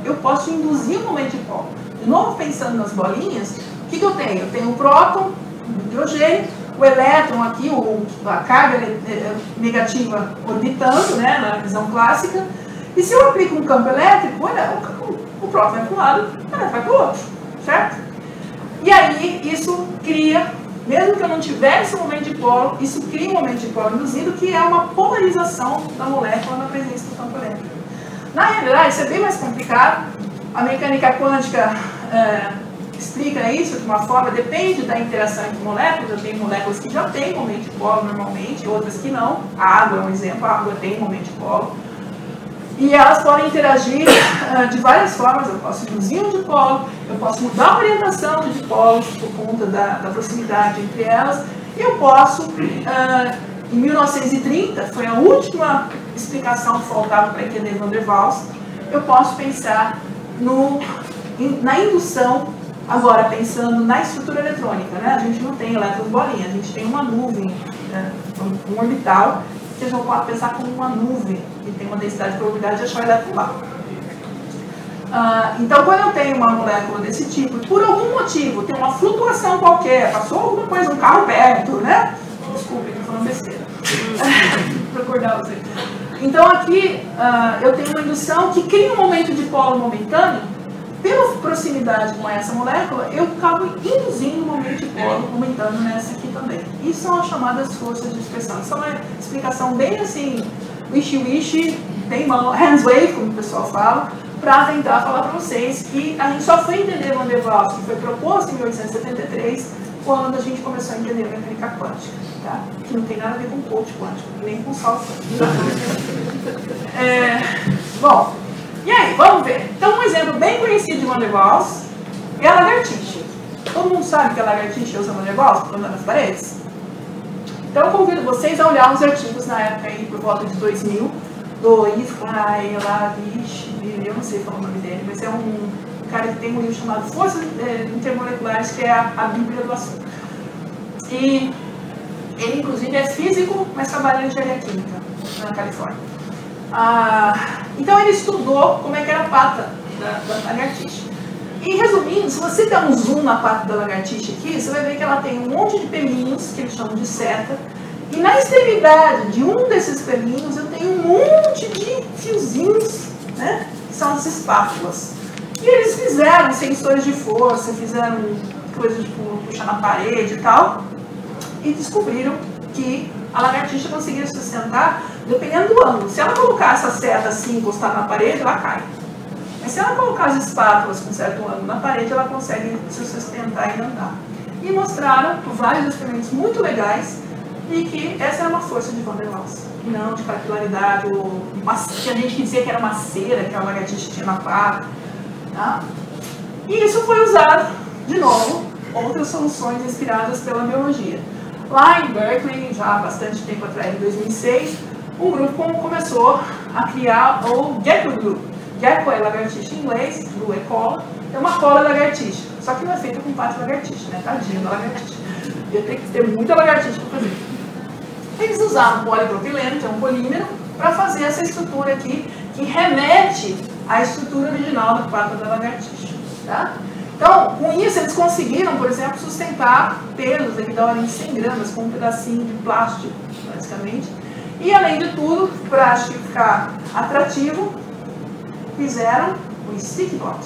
eu posso induzir um momento de dipolo. De novo, pensando nas bolinhas, o que eu tenho? Eu tenho o próton, o hidrogênio, o elétron aqui, a carga negativa orbitando, né, na visão clássica, e se eu aplico um campo elétrico, o próton vai para um lado, o elétron vai para o outro, certo? E aí, isso cria, mesmo que eu não tivesse um momento de dipolo, isso cria um momento de dipolo induzido, que é uma polarização da molécula na presença do campo elétrico. Na realidade, isso é bem mais complicado. A mecânica quântica explica isso de uma forma, depende da interação entre moléculas. Eu tenho moléculas que já têm momento dipolo normalmente, outras que não. A água é um exemplo, a água tem momento dipolo. E elas podem interagir de várias formas. Eu posso induzir um dipolo, eu posso mudar a orientação de dipolos por conta da proximidade entre elas. E eu posso, em 1930, foi a última explicação que faltava para entender Van der Waals, eu posso pensar na indução, agora pensando na estrutura eletrônica, né? A gente não tem elétrons bolinha, a gente tem uma nuvem, um orbital, que a gente pode pensar como uma nuvem, que tem uma densidade de probabilidade de achar o elétron lá. Então, quando eu tenho uma molécula desse tipo, por algum motivo, tem uma flutuação qualquer, passou alguma coisa, um carro perto, né? Desculpe, estou falando besteira. Para acordar você. Então, aqui, eu tenho uma indução que cria um momento dipolo momentâneo. Pela proximidade com essa molécula, eu acabo induzindo um momento dipolo momentâneo nessa aqui também. Isso são as chamadas forças de dispersão. Isso é uma explicação bem assim, wishy-wishy, bem hands wave, como o pessoal fala, para tentar falar para vocês que a gente só foi entender Van der Waals, que foi proposto em 1873, quando a gente começou a entender a mecânica quântica, tá? Que não tem nada a ver com coach quântico, nem com salto quântico. Bom, e aí, vamos ver. Então, um exemplo bem conhecido de Van der Waals é a lagartixa. Todo mundo sabe que a lagartixa usa Van der Waals para andar nas paredes? Então, eu convido vocês a olhar uns artigos na época aí, por volta de 2000, do Ifrael, eu não sei falar o nome dele, mas é um cara que tem um livro chamado Forças Intermoleculares, que é a Bíblia do assunto. E ele, inclusive, é físico, mas trabalha em engenharia química, na Califórnia. Então, ele estudou como é que era a pata da lagartixa. E, resumindo, se você der um zoom na pata da lagartixa aqui, você vai ver que ela tem um monte de pelinhos, que eles chamam de seta, e na extremidade de um desses pelinhos eu tenho um monte de fiozinhos, né, que são as espátulas. E eles fizeram sensores de força, fizeram coisas de puxar na parede e tal, e descobriram que a lagartixa conseguia sustentar dependendo do ângulo. Se ela colocar essa seta assim, encostar na parede, ela cai. Mas se ela colocar as espátulas com certo ângulo na parede, ela consegue se sustentar e andar. E mostraram vários experimentos muito legais e que essa era uma força de Van der Waals, não de capilaridade, ou que a gente dizia que era uma cera que a lagartixa tinha na pata. Tá? E isso foi usado, de novo, outras soluções inspiradas pela biologia. Lá em Berkeley, já há bastante tempo atrás, em 2006, um grupo começou a criar o Gecko Glue. Gecko é lagartixa em inglês, glue é cola, é uma cola lagartixa, só que não é feita com pata de lagartixa, né? Tadinha da lagartixa. Ia ter que ter muita lagartixa para fazer. Eles usaram polipropileno, que é um polímero, para fazer essa estrutura aqui, que remete à estrutura original da pata da lagartixa. Tá? Então, com isso, eles conseguiram, por exemplo, sustentar pesos aqui da ordem de 100 gramas, com um pedacinho de plástico, basicamente. E, além de tudo, para ficar atrativo, fizeram o sticky bot.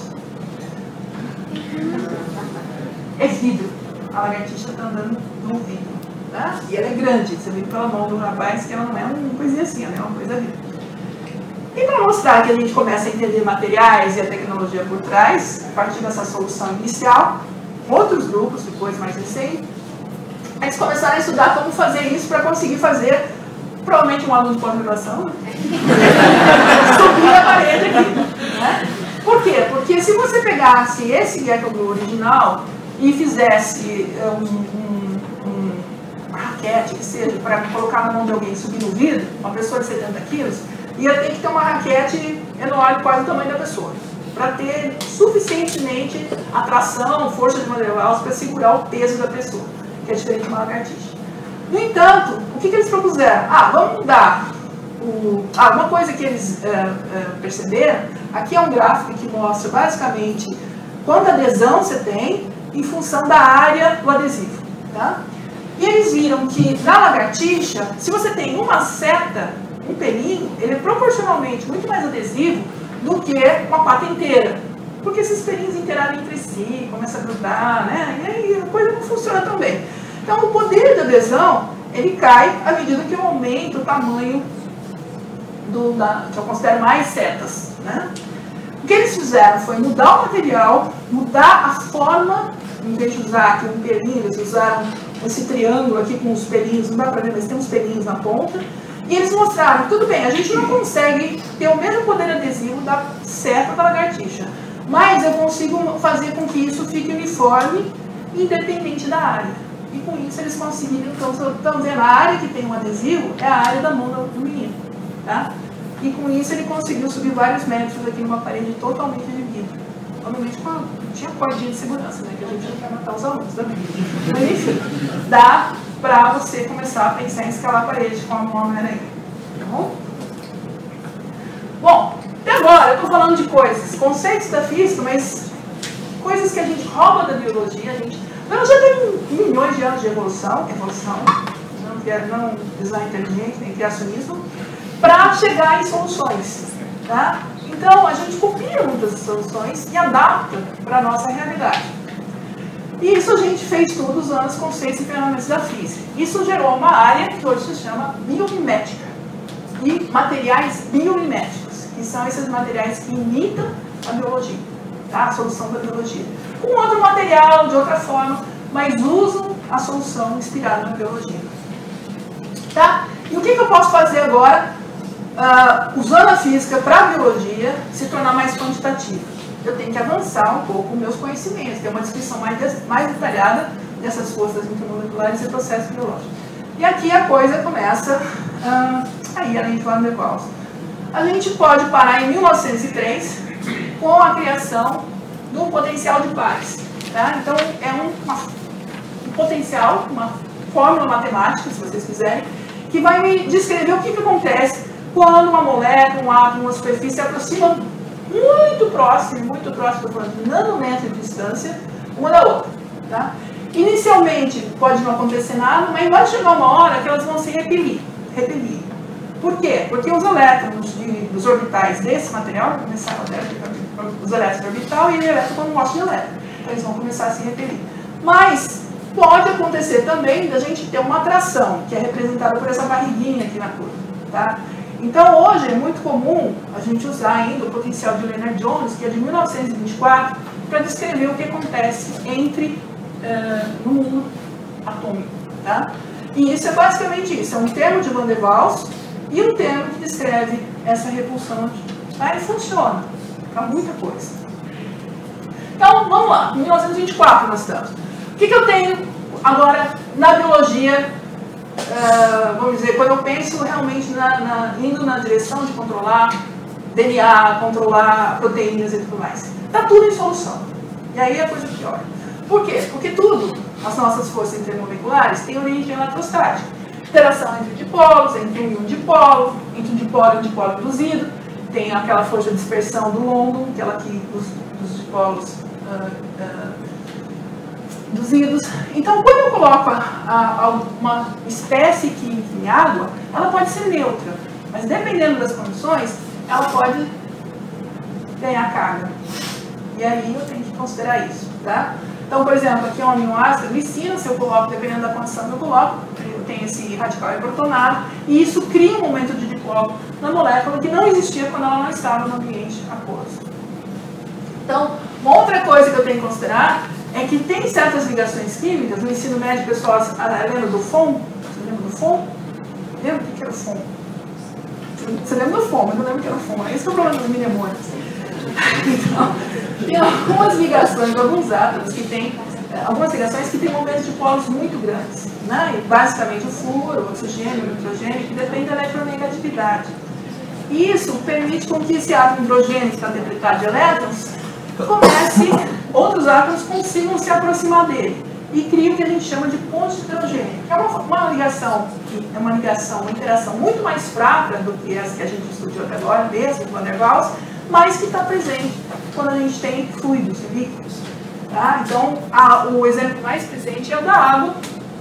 É vidro. A lagartixa está andando no vidro. Tá? E ela é grande, você vê pela mão do rapaz que ela não é uma coisinha assim, ela é uma coisa viva. E para mostrar que a gente começa a entender materiais e a tecnologia por trás, a partir dessa solução inicial, outros grupos, depois mais recente, eles começaram a estudar como fazer isso para conseguir fazer, provavelmente um aluno de pós-graduação, subir a parede aqui. Né? Por quê? Porque se você pegasse esse Gecko Glue original e fizesse uma raquete, que seja, para colocar na mão de alguém e subir no vidro, uma pessoa de 70 quilos, ia ter que ter uma raquete enorme, quase o tamanho da pessoa, para ter suficientemente atração, força de Van der Waals para segurar o peso da pessoa, que é diferente de uma lagartixa. No entanto, o que eles propuseram? Vamos mudar. Uma coisa que eles perceberam, aqui é um gráfico que mostra basicamente quanta adesão você tem em função da área do adesivo. Tá? E eles viram que na lagartixa, se você tem uma seta, um pelinho, ele é proporcionalmente muito mais adesivo do que uma pata inteira. Porque esses pelinhos interagem entre si, começam a grudar, né? E aí a coisa não funciona tão bem. Então o poder de adesão, ele cai à medida que eu aumento o tamanho que eu considero mais certas, né? O que eles fizeram foi mudar o material, mudar a forma, em vez de usar aqui um pelinho, eles usaram esse triângulo aqui com os pelinhos, não dá para ver, mas tem uns pelinhos na ponta. E eles mostraram, tudo bem, a gente não consegue ter o mesmo poder adesivo da seta da lagartixa, mas eu consigo fazer com que isso fique uniforme, independente da área. E com isso eles conseguiram, então, estão vendo, a área que tem um adesivo é a área da mão do menino, tá? E com isso ele conseguiu subir vários metros aqui numa parede totalmente de vidro. Obviamente tinha cordinha de segurança, né? Que a gente não quer matar os alunos também. Mas enfim, dá para você começar a pensar em escalar a parede com a mão aí, tá bom? Bom, até agora eu estou falando de coisas, conceitos da física, mas coisas que a gente rouba da biologia, Ela já tem milhões de anos de evolução, não design inteligente, nem criacionismo, para chegar em soluções, tá? Então, a gente copia muitas soluções e adapta para a nossa realidade. E isso a gente fez tudo usando os conceitos e ferramentas da física. Isso gerou uma área que hoje se chama biomimética e materiais biomiméticos, que são esses materiais que imitam a biologia, tá? A solução da biologia. Com outro material, de outra forma, mas usam a solução inspirada na biologia. Tá? E o que eu posso fazer agora, usando a física para a biologia, se tornar mais quantitativa? Eu tenho que avançar um pouco os meus conhecimentos, ter uma descrição mais detalhada dessas forças intermoleculares e processos biológicos. E aqui a coisa começa a ir além de Van der Waals. A gente pode parar em 1903 com a criação do potencial de pares. Tá? Então, é um potencial, uma fórmula matemática, se vocês quiserem, que vai me descrever o que acontece quando uma molécula, um átomo, uma superfície se aproximam muito próximo, estou falando de nanômetro de distância, uma da outra. Tá? Inicialmente, pode não acontecer nada, mas vai chegar uma hora que elas vão se repelir. Por quê? Porque os elétrons dos orbitais desse material vão começar os elétrons do orbital e o elétron composto de elétron. Então, eles vão começar a se repelir. Mas pode acontecer também da gente ter uma atração, que é representada por essa barriguinha aqui na curva. Tá? Então, hoje é muito comum a gente usar ainda o potencial de Lennard-Jones, que é de 1924, para descrever o que acontece no mundo atômico. Tá? E isso é basicamente isso. É um termo de Van der Waals e um termo que descreve essa repulsão aqui. Tá? E funciona para muita coisa. Então, vamos lá. Em 1924 nós estamos. O que eu tenho agora na biologia, vamos dizer, quando eu penso realmente indo na direção de controlar DNA, controlar proteínas e tudo mais? Está tudo em solução. E aí a coisa piora. Por quê? Porque tudo, as nossas forças intermoleculares, têm origem eletrostática. Interação entre dipolos, entre um dipolo, entre um dipolo e um dipolo induzido. Tem aquela força de dispersão do London, aquela aqui dos dipolos induzidos. Então, quando eu coloco uma espécie química em água, ela pode ser neutra, mas dependendo das condições, ela pode ganhar carga. E aí eu tenho que considerar isso, tá? Então, por exemplo, aqui é um aminoácido, glicina, se eu coloco, dependendo da condição que eu coloco, eu tenho esse radical protonado, e isso cria um momento de dipolo na molécula que não existia quando ela não estava no ambiente aquoso. Então, uma outra coisa que eu tenho que considerar é que tem certas ligações químicas. No ensino médio, pessoal, lembra do FON? Você lembra do FON? Lembra o que era o FON? Você lembra do FON, mas não lembra o que era o FON. Esse é o problema dos mnemônicos. Então, tem algumas ligações, alguns átomos que têm, algumas ligações que têm momentos de polos muito grandes, né? E basicamente o flúor, o oxigênio, o nitrogênio, que depende da eletronegatividade. E isso permite com que esse átomo hidrogênio, que está depletado de elétrons, outros átomos consigam se aproximar dele e cria o que a gente chama de ponte de hidrogênio. É uma ligação, uma interação muito mais fraca do que as que a gente estudou até agora, mesmo com Van der Waals, mas que está presente quando a gente tem fluidos e líquidos. Tá? Então, o exemplo mais presente é o da água,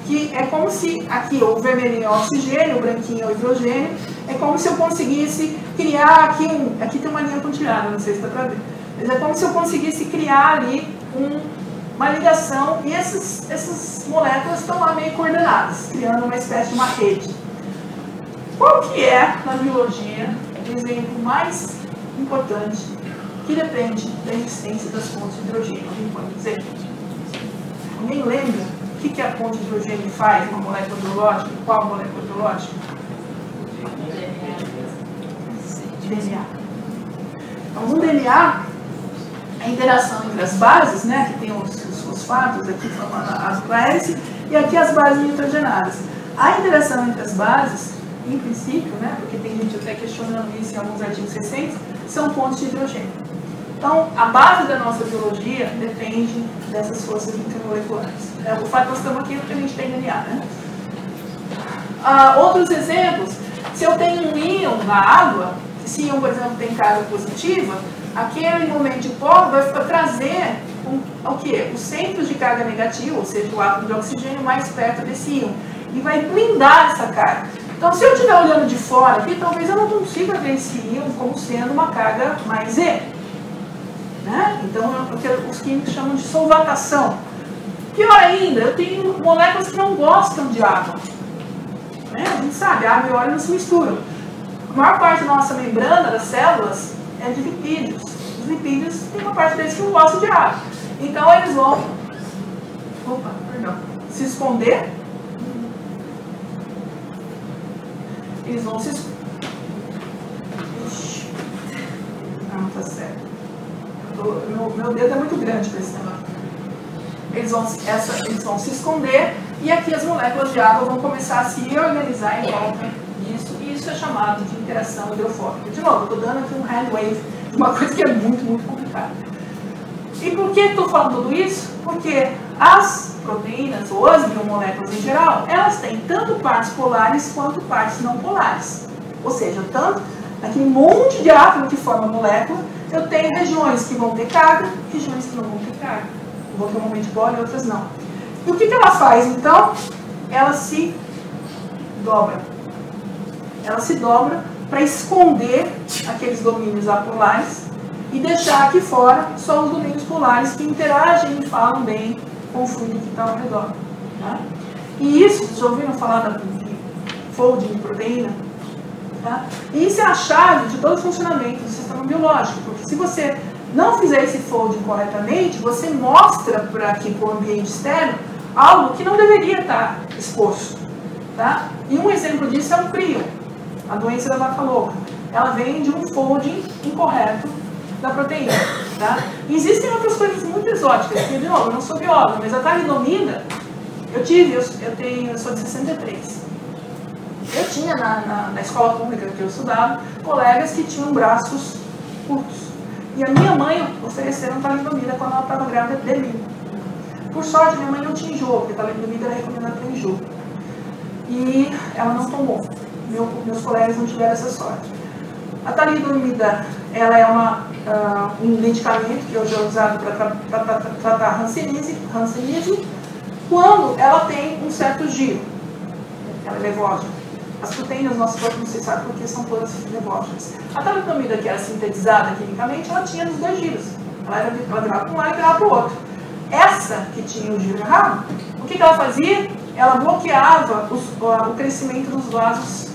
que é como se, aqui o vermelhinho é o oxigênio, o branquinho é o hidrogênio, é como se eu conseguisse criar, aqui tem uma linha pontilhada, não sei se dá para ver, mas é como se eu conseguisse criar ali uma ligação e essas moléculas estão lá meio coordenadas, criando uma espécie de uma rede. Qual que é, na biologia, o exemplo mais importante que depende da existência das pontes de hidrogênio. Alguém pode dizer? Alguém lembra o que a ponte de hidrogênio faz numa molécula hidrológica? Qual molécula hidrológica? DNA. Então, no DNA, a interação entre as bases, né, que tem os fosfatos, aqui formando as clérices, e aqui as bases nitrogenadas. A interação entre as bases, em princípio, né, porque tem gente até questionando isso em alguns artigos recentes, são pontes de hidrogênio. Então, a base da nossa biologia depende dessas forças intermoleculares. O fato que nós estamos aqui é porque a gente tem DNA, né? Outros exemplos, se eu tenho um íon na água, se íon, por exemplo, tem carga positiva, aquele momento de polo vai trazer o quê? Os centros de carga negativa, ou seja, o átomo de oxigênio mais perto desse íon, e vai blindar essa carga. Então, se eu estiver olhando de fora aqui, talvez eu não consiga ver esse íon como sendo uma carga mais E. Né? Então, os químicos chamam de solvatação. Pior ainda, eu tenho moléculas que não gostam de água. Né? A gente sabe, água e óleo não se misturam. A maior parte da nossa membrana das células é de lipídios. Os lipídios, tem uma parte deles que não gosta de água. Então, eles vão se esconder. Eles vão se esconder. Não, tá certo. Meu dedo é muito grande para esse negócio. Eles vão se esconder e aqui as moléculas de água vão começar a se organizar em volta disso, e isso é chamado de interação hidrofóbica. De novo, eu estou dando aqui um hand wave de uma coisa que é muito, muito complicada. E por que estou falando tudo isso? Porque as proteínas, ou as biomoléculas em geral, elas têm tanto partes polares quanto partes não polares. Ou seja, tanto aquele monte de átomo que forma a molécula, eu tenho regiões que vão ter carga, regiões que não vão ter carga. Vão ter um momento de bola e outras não. E o que ela faz, então? Ela se dobra. Ela se dobra para esconder aqueles domínios apolares e deixar aqui fora só os domínios polares que interagem e falam bem com o fluido que está ao redor. Tá? E isso, vocês já ouviram falar de folding de proteína? Tá? E isso é a chave de todo o funcionamento do sistema biológico, porque se você não fizer esse folding corretamente, você mostra para aqui para o ambiente externo algo que não deveria estar exposto. Tá? E um exemplo disso é o prion, a doença da vaca louca. Ela vem de um folding incorreto da proteína. Tá? E existem outras coisas muito exóticas, que, de novo, eu não sou bióloga, mas a talidomida, eu sou de 63. Eu tinha na escola pública que eu estudava, colegas que tinham braços curtos. E a minha mãe ofereceram talidomida quando ela estava grávida de mim. Por sorte, minha mãe não tinha enjoo, porque talidomida era recomendada para enjoo. E ela não tomou. Meus colegas não tiveram essa sorte. A talidomida, ela é um medicamento que hoje é usado para tratar hanseníase, quando ela tem um certo giro. Ela é levógena. As proteínas do nosso corpo, não se sabe porque são todas levógenas. A talidomida que era sintetizada quimicamente, ela tinha os dois giros. Ela virava para um lado e virava para o outro. Essa que tinha o giro errado, o que ela fazia? Ela bloqueava o crescimento dos vasos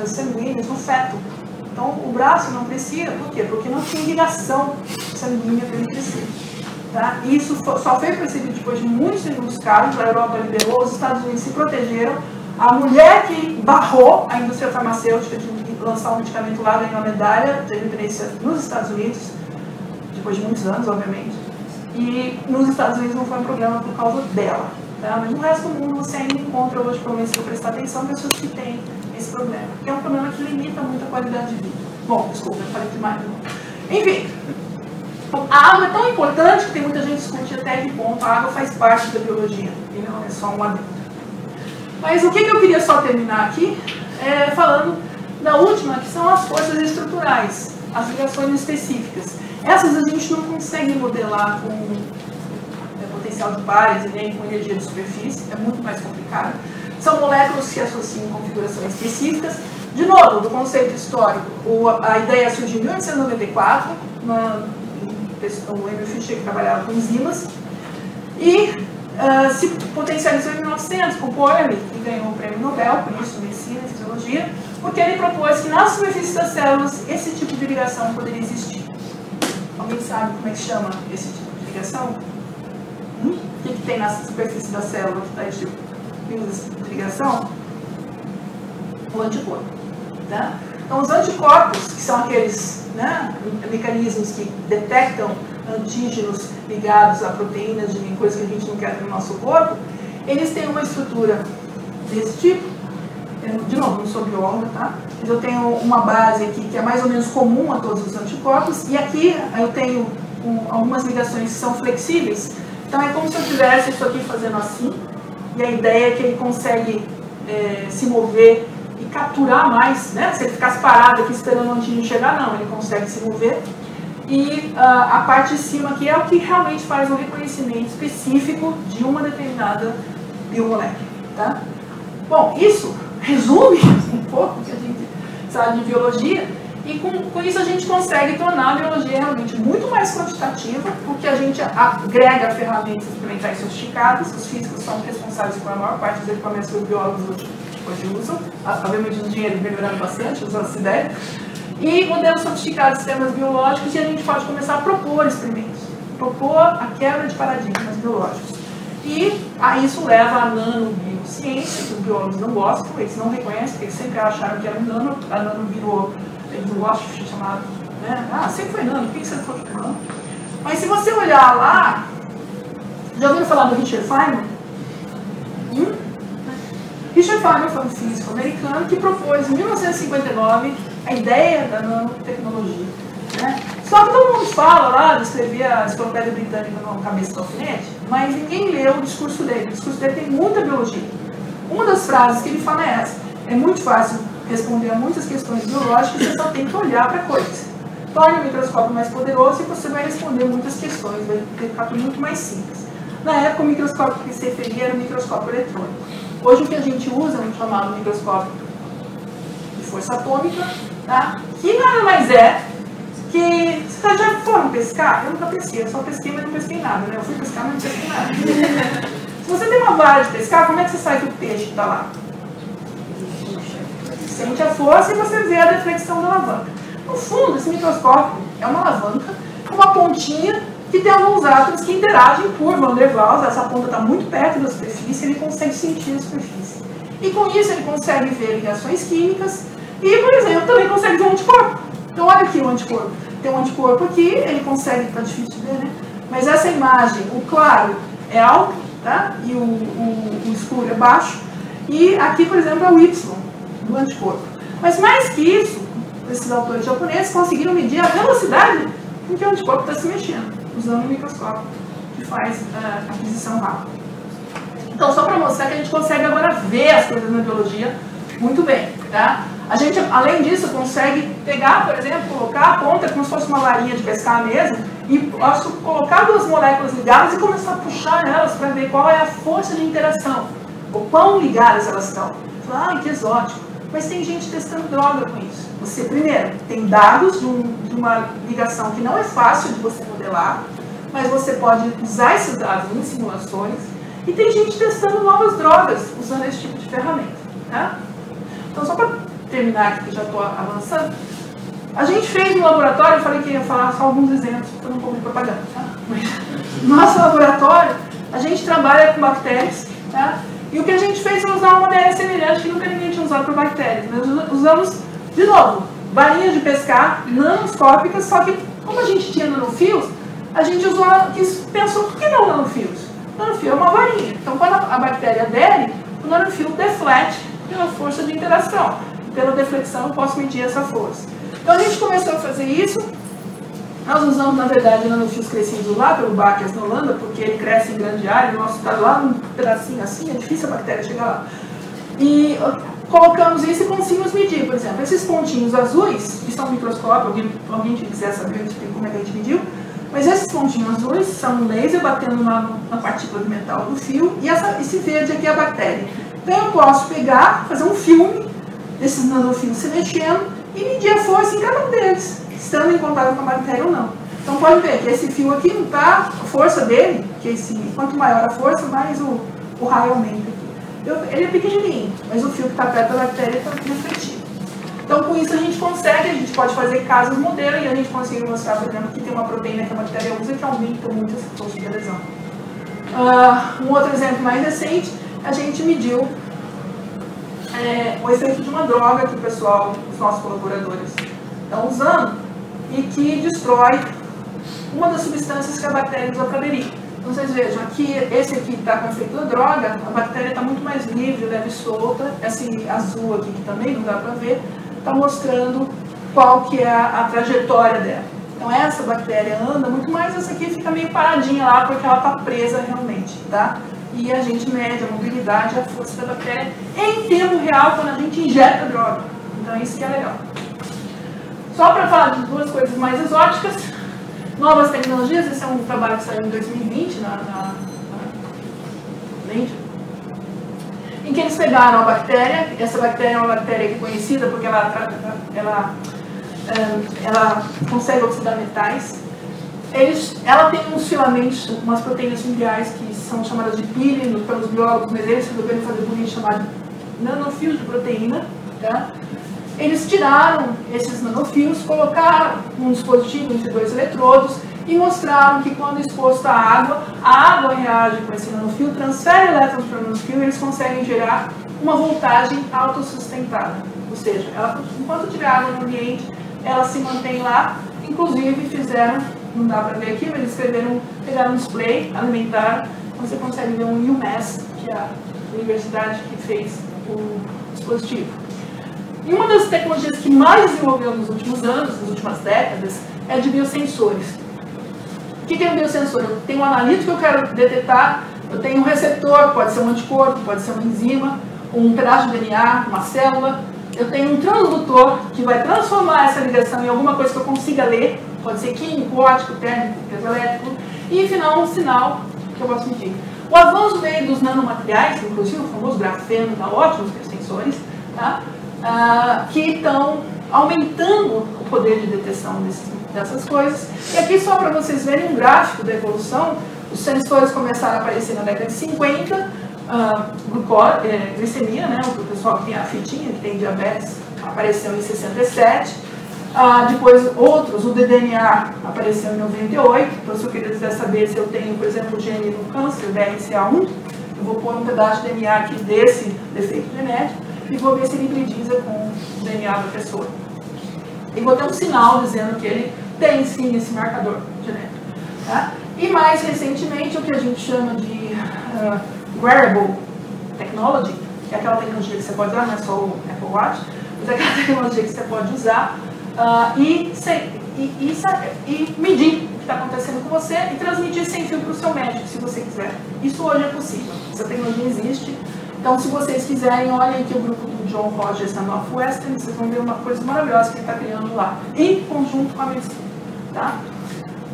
sanguíneos no feto. Então o braço não crescia, por quê? Porque não tinha ligação sanguínea para ele crescer. Tá? E isso só foi percebido depois de muitos casos. A Europa liberou, os Estados Unidos se protegeram. A mulher que barrou a indústria farmacêutica de lançar um medicamento lá ganhou a medalha de independência nos Estados Unidos, depois de muitos anos, obviamente. E nos Estados Unidos não foi um problema por causa dela. Tá? Mas no resto do mundo você ainda encontra hoje, pelo menos se eu prestar atenção, pessoas que têm esse problema. Que é um problema que limita muito a qualidade de vida. Bom, desculpa, eu falei demais. Enfim, a água é tão importante que tem muita gente que discute até que ponto a água faz parte da biologia. E não é só um adendo. Mas o que eu queria só terminar aqui é falando da última, que são as forças estruturais, as ligações específicas. Essas a gente não consegue modelar com potencial de pares e nem com energia de superfície, é muito mais complicado. São moléculas que associam configurações específicas. De novo, do conceito histórico, a ideia surgiu em 1894, o Emil Fischer, que trabalhava com enzimas, e se potencializou em 1900 com Pauli, que ganhou o prêmio Nobel, por isso, medicina e fisiologia, porque ele propôs que na superfície das células esse tipo de ligação poderia existir. Alguém sabe como é que chama esse tipo de ligação? O que tem na superfície da célula que dá esse tipo de ligação? O anticorpo. Tá? Então, os anticorpos, que são aqueles, né, mecanismos que detectam antígenos ligados a proteínas de coisas que a gente não quer no nosso corpo, eles têm uma estrutura desse tipo. De novo, não sou bióloga, tá? Mas eu tenho uma base aqui que é mais ou menos comum a todos os anticorpos, e aqui eu tenho algumas ligações que são flexíveis. Então é como se eu tivesse isso aqui fazendo assim, e a ideia é que ele consegue se mover e capturar mais, né? Se ele ficasse parado aqui esperando o antígeno chegar, não, ele consegue se mover. E a parte de cima aqui é o que realmente faz o reconhecimento específico de uma determinada biomolécula, tá? Bom, isso resume um pouco o que a gente sabe de biologia, e com isso a gente consegue tornar a biologia realmente muito mais quantitativa, porque a gente agrega ferramentas experimentais sofisticadas. Os físicos são responsáveis por a maior parte dos equipamentos que os biólogos hoje usam, obviamente o dinheiro melhorando bastante, usando essa ideia, e modelos sofisticados de sistemas biológicos, e a gente pode começar a propor experimentos, propor a quebra de paradigmas biológicos. E isso leva a nanobiociência, que os biólogos não gostam, eles não reconhecem, porque eles sempre acharam que era um nano, a nano virou, eles não gostam de chamar, né? Ah, sempre foi nano, por que você foi nano? Mas se você olhar lá, já ouviram falar do Richard Feynman? Richard Feynman foi um físico americano que propôs em 1959 a ideia da nanotecnologia, né? Só que todo mundo fala lá, escrevia a enciclopédia britânica na cabeça do alfinete, mas ninguém leu o discurso dele. O discurso dele tem muita biologia. Uma das frases que ele fala é essa: é muito fácil responder a muitas questões biológicas, você só tem que olhar para coisas. Torne o microscópio mais poderoso e você vai responder muitas questões, vai ficar tudo muito mais simples. Na época, o microscópio que se referia era o microscópio eletrônico. Hoje, o que a gente usa é um chamado microscópio de força atômica, tá? Que nada mais é que... Vocês já foram pescar? Eu nunca pesquei, eu só pesquei, mas não pesquei nada, né? Eu fui pescar, mas não pesquei nada. Se você tem uma vara de pescar, como é que você sabe que o peixe está lá? Você sente a força e você vê a deflexão da alavanca. No fundo, esse microscópio é uma alavanca com uma pontinha que tem alguns átomos que interagem por Van der Waals. Essa ponta está muito perto da superfície, ele consegue sentir a superfície. E com isso ele consegue ver ligações químicas e, por exemplo, também consegue ver um anticorpo. Então olha aqui o anticorpo. Tem um anticorpo aqui, ele consegue, está difícil de ver, né? Mas essa imagem, o claro é alto, tá? E o escuro é baixo. E aqui, por exemplo, é o Y do anticorpo. Mas mais que isso, esses autores japoneses conseguiram medir a velocidade com que o anticorpo está se mexendo, usando um microscópio que faz a aquisição rápida. Então, só para mostrar que a gente consegue agora ver as coisas na biologia muito bem, tá? A gente, além disso, consegue pegar, por exemplo, colocar a ponta como se fosse uma varinha de pescar mesmo, e posso colocar duas moléculas ligadas e começar a puxar elas para ver qual é a força de interação, ou quão ligadas elas estão. Ah, que exótico. Mas tem gente testando droga com isso. Você, primeiro, tem dados de uma ligação que não é fácil de você modelar, mas você pode usar esses dados em simulações, e tem gente testando novas drogas usando esse tipo de ferramenta, tá? Então, só para terminar aqui, que já estou avançando, a gente fez no laboratório, eu falei que ia falar só alguns exemplos, para não comer propaganda, tá? Mas no nosso laboratório, a gente trabalha com bactérias, tá? E o que a gente fez foi usar uma maneira semelhante que nunca ninguém tinha usado para bactérias. Nós usamos, de novo, varinhas de pescar nanoscópicas, só que como a gente tinha nanofios, a gente pensou, por que não nanofios? Nanofio é uma varinha. Então, quando a bactéria adere, o nanofio deflete pela força de interação. Pela deflexão, eu posso medir essa força. Então, a gente começou a fazer isso. Nós usamos, na verdade, nanofios crescidos lá pelo Bacchus na Holanda, porque ele cresce em grande área, o nosso está lá num pedacinho assim, é difícil a bactéria chegar lá. E colocamos isso e conseguimos medir, por exemplo, esses pontinhos azuis, que são um microscópio, alguém que quiser saber, eu explico como é que a gente mediu, mas esses pontinhos azuis são um laser batendo na partícula de metal do fio, e esse verde aqui é a bactéria. Então eu posso pegar, fazer um filme desses nanofios se mexendo e medir a força em cada um deles, estando em contato com a bactéria ou não. Então pode ver que esse fio aqui não está, a força dele, quanto maior a força, mais o raio aumenta aqui. Ele é pequenininho, mas o fio que está perto da bactéria está refletido. Então, com isso, a gente pode fazer casos modelo e a gente consegue mostrar, por exemplo, que tem uma proteína que a bactéria usa que aumenta muito esse fluxo de lesão. Um outro exemplo mais recente, a gente mediu o efeito de uma droga que o pessoal, os nossos colaboradores, estão usando e que destrói uma das substâncias que a bactéria usa para aderir. Então, vocês vejam, aqui, esse aqui está com efeito da droga, a bactéria está muito mais livre, leve e solta. Esse azul aqui, que também não dá para ver, está mostrando qual que é a trajetória dela. Então, essa bactéria anda muito mais, essa aqui fica meio paradinha lá, porque ela está presa realmente, tá? E a gente mede a mobilidade e a força da bactéria em tempo real, quando a gente injeta a droga. Então, isso que é legal. Só para falar de duas coisas mais exóticas, novas tecnologias, esse é um trabalho que saiu em 2020 na Nature, em que eles pegaram a bactéria. Essa bactéria é uma bactéria que é conhecida porque ela consegue oxidar metais. Ela tem uns filamentos, umas proteínas fimbriais que são chamadas de pili pelos biólogos, mas eles resolveram fazer bonito chamar de nanofios de proteína, tá? Eles tiraram esses nanofios, colocaram um dispositivo entre dois eletrodos e mostraram que quando exposto à água reage com esse nanofio, transfere elétrons para o nanofio e eles conseguem gerar uma voltagem autossustentada. Ou seja, enquanto tiver água no ambiente, ela se mantém lá. Inclusive fizeram, não dá para ver aqui, mas eles pegaram um display, alimentaram. Você consegue ver um UMass, que é a universidade que fez o dispositivo. E uma das tecnologias que mais desenvolveu nos últimos anos, nas últimas décadas, é de biosensores. O que é um biosensor? Eu tenho um analítico que eu quero detectar, eu tenho um receptor, pode ser um anticorpo, pode ser uma enzima, um pedaço de DNA, uma célula. Eu tenho um transdutor que vai transformar essa ligação em alguma coisa que eu consiga ler, pode ser químico, óptico, térmico, elétrico, e, final, um sinal que eu posso medir. O avanço veio dos nanomateriais, inclusive o famoso grafeno, da ótimos biosensores, tá? Que estão aumentando o poder de detecção dessas coisas. E aqui, só para vocês verem um gráfico da evolução, os sensores começaram a aparecer na década de 50, glicemia, né, o pessoal que tem a fitinha, que tem diabetes, apareceu em 67. Depois outros, o DNA apareceu em 98. Então, se eu quiser saber se eu tenho, por exemplo, o gene no câncer, BRCA1, eu vou pôr um pedaço de DNA aqui desse defeito genético e vou ver se ele hibridiza com o DNA da pessoa. E vou ter um sinal dizendo que ele tem sim esse marcador genético. Tá? E mais recentemente, o que a gente chama de wearable technology, que é aquela tecnologia que você pode usar, não é só o Apple Watch, mas é aquela tecnologia que você pode usar e medir o que está acontecendo com você e transmitir sem fio para o seu médico, se você quiser. Isso hoje é possível, essa tecnologia existe. Então, se vocês quiserem, olhem aqui o grupo do John Rogers na Northwestern, vocês vão ver uma coisa maravilhosa que ele está criando lá, em conjunto com a medicina. Tá?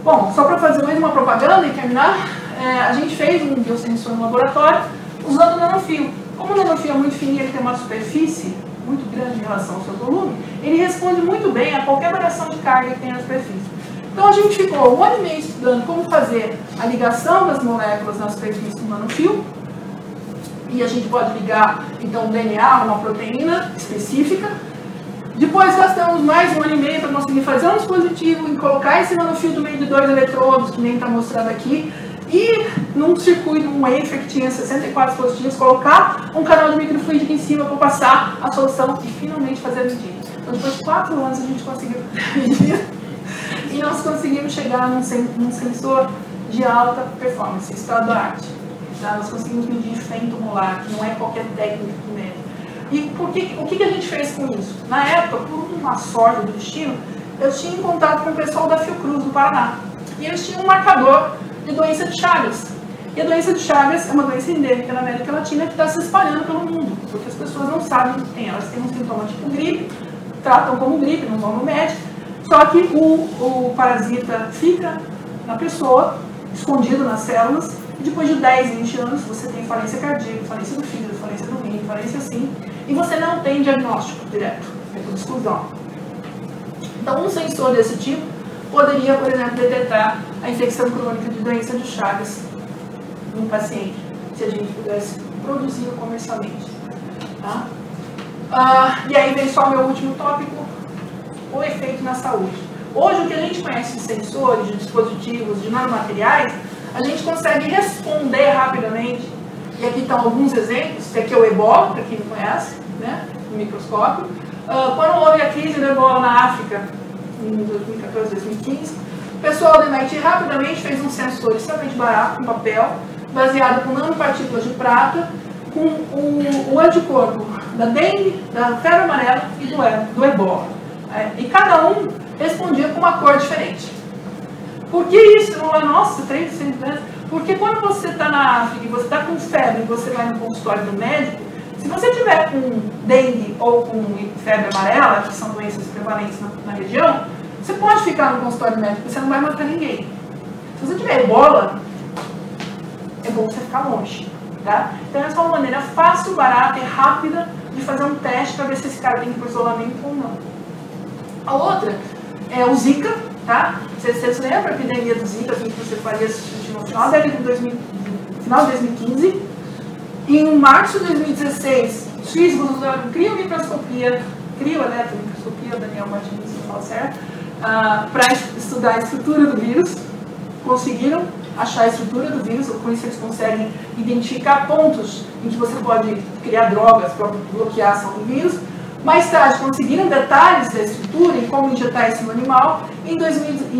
Bom, só para fazer mais uma propaganda e terminar, a gente fez um biosensor no laboratório usando nanofio. Como o nanofio é muito fininho e ele tem uma superfície muito grande em relação ao seu volume, ele responde muito bem a qualquer variação de carga que tem na superfície. Então, a gente ficou 1 ano e meio estudando como fazer a ligação das moléculas na superfície do nanofio. E a gente pode ligar, então, o DNA a uma proteína específica. Depois gastamos mais 1 ano e meio para conseguir fazer um dispositivo e colocar esse nanofio do meio de 2 eletrodos, que nem está mostrado aqui, e num circuito, um wafer que tinha 64 dispositivos, colocar um canal de microfluídico em cima para passar a solução e finalmente fazer a medida. Então, depois de 4 anos, a gente conseguiu medir e nós conseguimos chegar num sensor de alta performance, estado da arte. Tá? Nós conseguimos medir femtomolar, que não é qualquer técnica que mede. E o que a gente fez com isso? Na época, por uma sorte do destino, eu tinha um contato com o pessoal da Fiocruz, do Paraná. E eles tinham um marcador de doença de Chagas. E a doença de Chagas é uma doença endêmica na América Latina que está se espalhando pelo mundo, porque as pessoas não sabem o que tem. Elas têm um sintoma tipo gripe, tratam como gripe, não vão no médico, só que o parasita fica na pessoa, escondido nas células, e depois de 10, 20 anos você tem falência cardíaca, falência do fígado, falência do rim, falência assim, e você não tem diagnóstico direto, é por exclusão. Então, um sensor desse tipo poderia, por exemplo, detectar a infecção crônica de doença de Chagas num paciente, se a gente pudesse produzi-lo comercialmente. Tá? E aí vem só o meu último tópico, o efeito na saúde. Hoje, o que a gente conhece de sensores, de dispositivos, de nanomateriais, a gente consegue responder rapidamente. E aqui estão alguns exemplos. Esse aqui é o ebola, para quem não conhece, né, no microscópio. Quando houve a crise do ebola na África, em 2014, 2015, o pessoal do MIT rapidamente fez um sensor extremamente barato, com papel, baseado com nanopartículas de prata, com o anticorpo da dengue, da febre amarela e do ebola. E cada um respondia com uma cor diferente. Por que isso? Nossa, 3 centímetros. Porque quando você está na África e você está com febre e você vai no consultório do médico, se você tiver com dengue ou com febre amarela, que são doenças prevalentes na região, você pode ficar no consultório do médico, você não vai matar ninguém. Se você tiver ebola, é bom você ficar longe. Tá? Então essa é uma maneira fácil, barata e rápida de fazer um teste para ver se esse cara tem que ir para o isolamento ou não. A outra é o Zika, tá? Vocês lembram a epidemia do Zika que você faria no final de 2015? Em março de 2016, os físicos usaram criomicroscopia, crioeletromicroscopia, Daniel Martins, se não fala certo, para estudar a estrutura do vírus. Conseguiram achar a estrutura do vírus, com isso eles conseguem identificar pontos em que você pode criar drogas para bloquear a ação do vírus. Mais tarde, conseguiram detalhes da estrutura e como injetar isso no animal. Em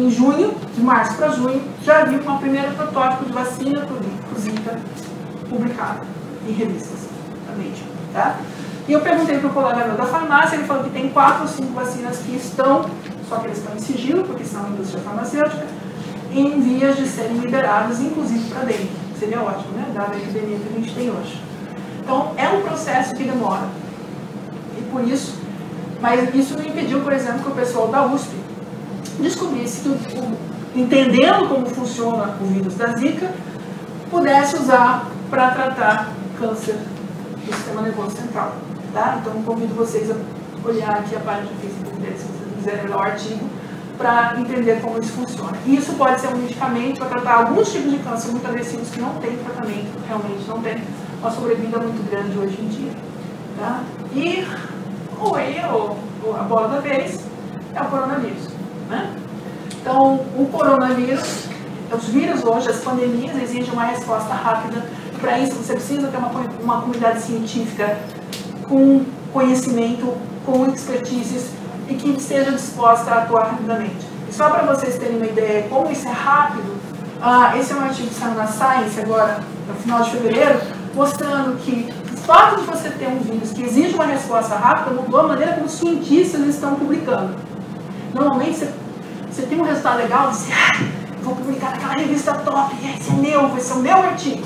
junho, de março para junho, já havia um primeiro protótipo de vacina para o Zika publicado em revistas da Nature. Tá? E eu perguntei para o colega meu da farmácia, ele falou que tem 4 ou 5 vacinas que estão, só que eles estão em sigilo, porque são indústria farmacêutica, em vias de serem liberadas, inclusive para dengue. Seria ótimo, né? Dada a epidemia que a gente tem hoje. Então, é um processo que demora. E por isso, mas isso não impediu, por exemplo, que o pessoal da USP descobrisse que, entendendo como funciona o vírus da Zika, pudesse usar para tratar câncer do sistema nervoso central. Tá? Então, convido vocês a olhar aqui a página do Facebook deles, se vocês quiserem ler o artigo, para entender como isso funciona. E isso pode ser um medicamento para tratar alguns tipos de câncer muito agressivos que não tem tratamento, realmente não tem uma sobrevida muito grande hoje em dia. Tá? E a bola da vez é o coronavírus. Né? Então, o coronavírus, os vírus hoje, as pandemias exigem uma resposta rápida. Para isso, você precisa ter uma comunidade científica com conhecimento, com expertises e que esteja disposta a atuar rapidamente. E só para vocês terem uma ideia de como isso é rápido, esse é um artigo que saiu na Science agora, no final de fevereiro, mostrando que o fato de você ter um vírus que exige uma resposta rápida mudou a maneira como os cientistas estão publicando. Normalmente você tem um resultado legal, você vou publicar naquela revista top, esse é meu, vai ser o meu artigo.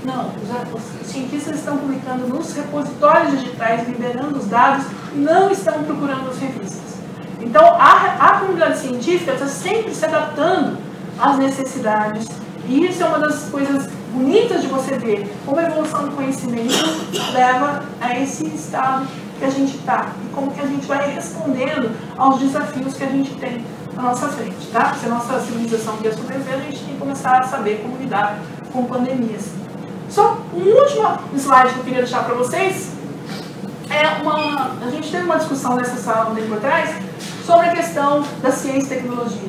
Não, os cientistas estão publicando nos repositórios digitais, liberando os dados, e não estão procurando as revistas. Então, a comunidade científica está sempre se adaptando às necessidades, e isso é uma das coisas bonitas de você ver, como a evolução do conhecimento leva a esse estado que a gente está, e como que a gente vai respondendo aos desafios que a gente tem na nossa frente, tá? Se a nossa civilização quer sobreviver, a gente tem que começar a saber como lidar com pandemias. Só um último slide que eu queria deixar para vocês, a gente teve uma discussão nessa sala um tempo atrás, sobre a questão da ciência e tecnologia.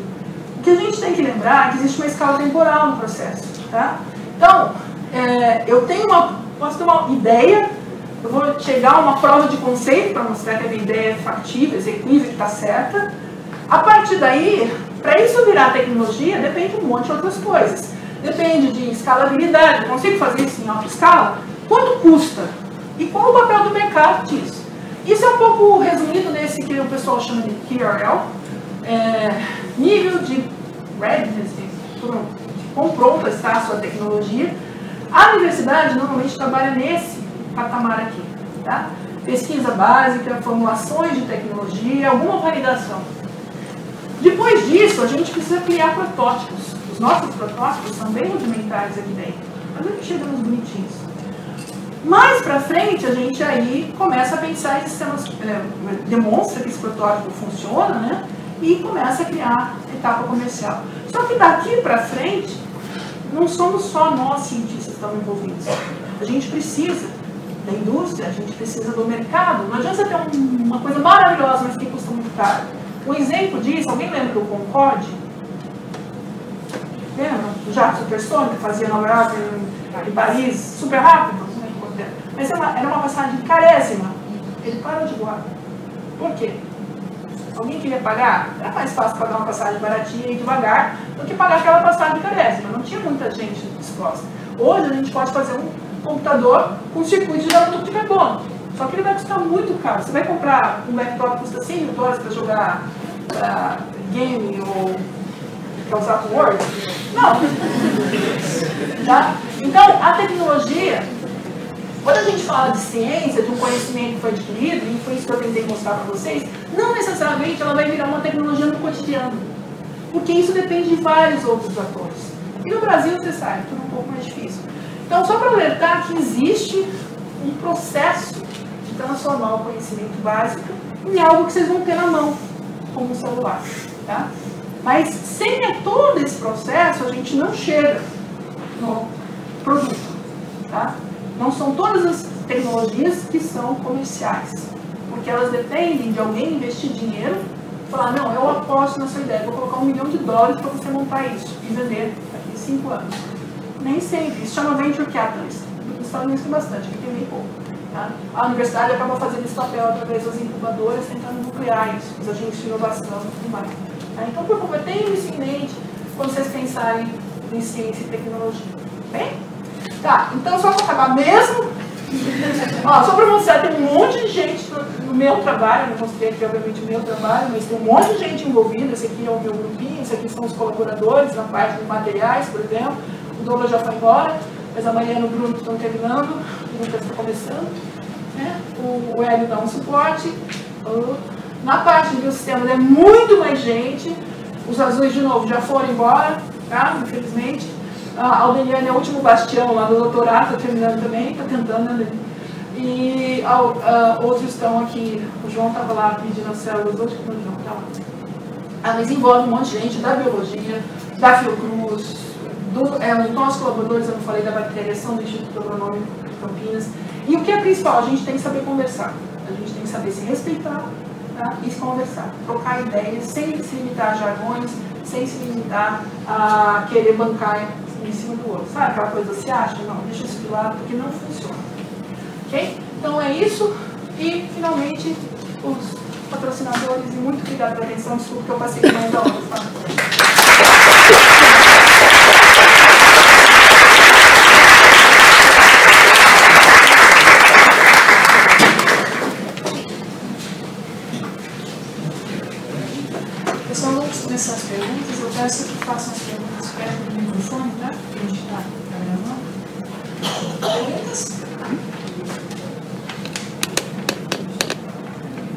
O que a gente tem que lembrar é que existe uma escala temporal no processo, tá? Então, eu posso ter uma ideia, eu vou chegar a uma prova de conceito para mostrar que a minha ideia é factível, executível, que está certa. A partir daí, para isso virar tecnologia, depende de um monte de outras coisas. Depende de escalabilidade, eu consigo fazer isso em alta escala? Quanto custa? E qual o papel do mercado disso? Isso é um pouco resumido nesse que o pessoal chama de QRL, nível de readiness, de quão pronta está a sua tecnologia. A universidade normalmente trabalha nesse patamar aqui, tá? Pesquisa básica, formulações de tecnologia, alguma validação. Depois disso, a gente precisa criar protótipos. Os nossos protótipos são bem rudimentares aqui dentro, mas a gente chega nos bonitinhos. Mais para frente, a gente aí começa a pensar em sistemas, demonstra que esse protótipo funciona, né? E começa a criar etapa comercial. Só que daqui para frente, não somos só nós cientistas que estamos envolvidos. A gente precisa da indústria, a gente precisa do mercado. Não adianta você ter uma coisa maravilhosa, mas que custa muito caro. Um exemplo disso, alguém lembra do Concorde? Lembra? O jato supersônico que fazia Nova York em Paris, super rápido? Não lembro quanto era. Mas era uma passagem carésima. Ele parou de voar. Por quê? Alguém queria pagar? Era mais fácil pagar uma passagem baratinha e devagar do que pagar aquela passagem carésima. Não tinha muita gente disposta. Hoje a gente pode fazer um computador com circuito de nanotube de carbono. Só que ele vai custar muito caro. Você vai comprar um laptop que custa $100 para jogar game ou quer usar Word? Não. Tá? Então, a tecnologia, quando a gente fala de ciência, de um conhecimento que foi adquirido, e foi isso que eu tentei mostrar para vocês, não necessariamente ela vai virar uma tecnologia no cotidiano. Porque isso depende de vários outros atores. E no Brasil, você sabe, tudo um pouco mais difícil. Então, só para alertar que existe um processo de transformar o conhecimento básico em algo que vocês vão ter na mão, como um celular. Tá? Mas, sem todo esse processo, a gente não chega no produto. Tá? Não são todas as tecnologias que são comerciais, porque elas dependem de alguém investir dinheiro e falar, não, eu aposto na sua ideia, vou colocar $1 milhão para você montar isso e vender daqui a 5 anos. Nem sempre, isso chama Venture Capitalist. Nos Estados Unidos tem bastante, aqui tem bem pouco. Tá? A universidade acaba fazendo esse papel através das incubadoras, tentando nuclear isso, os agentes de inovação e tudo mais. Tá? Então, por favor, tenham isso em mente quando vocês pensarem em ciência e tecnologia. Bem? Tá, então só para acabar mesmo, ó, só para mostrar, tem um monte de gente no meu trabalho, eu não mostrei aqui obviamente o meu trabalho, mas tem um monte de gente envolvida, esse aqui é o meu grupinho, esse aqui são os colaboradores na parte de materiais, por exemplo, o Douglas já foi embora, mas a Mariana e o Bruno estão terminando, o Lucas está começando, né? O Hélio dá um suporte, na parte do biosistema é muito mais gente, os azuis de novo já foram embora, tá? Infelizmente. A Aldeliane é o último bastião lá do doutorado, está terminando também, está tentando, né? E outros estão aqui, o João estava lá pedindo as células, hoje que o João está lá. Mas envolve um monte de gente da biologia, da Fiocruz, os nossos colaboradores, eu não falei da bactéria, são do Instituto Agronômico de Campinas. E o que é principal? A gente tem que saber conversar, a gente tem que saber se respeitar, tá? E se conversar, trocar ideias, sem se limitar a jargões, sem se limitar a querer bancar em cima do outro. Sabe aquela coisa, se acha? Não, deixa isso de lado, porque não funciona. Ok? Então é isso. E, finalmente, os patrocinadores. E muito obrigado pela atenção. Desculpa que eu passei mais da hora. Tá? Pessoal, vamos começar as perguntas. Eu peço que façam as perguntas perto do microfone, tá? Que a gente está gravando. Perguntas?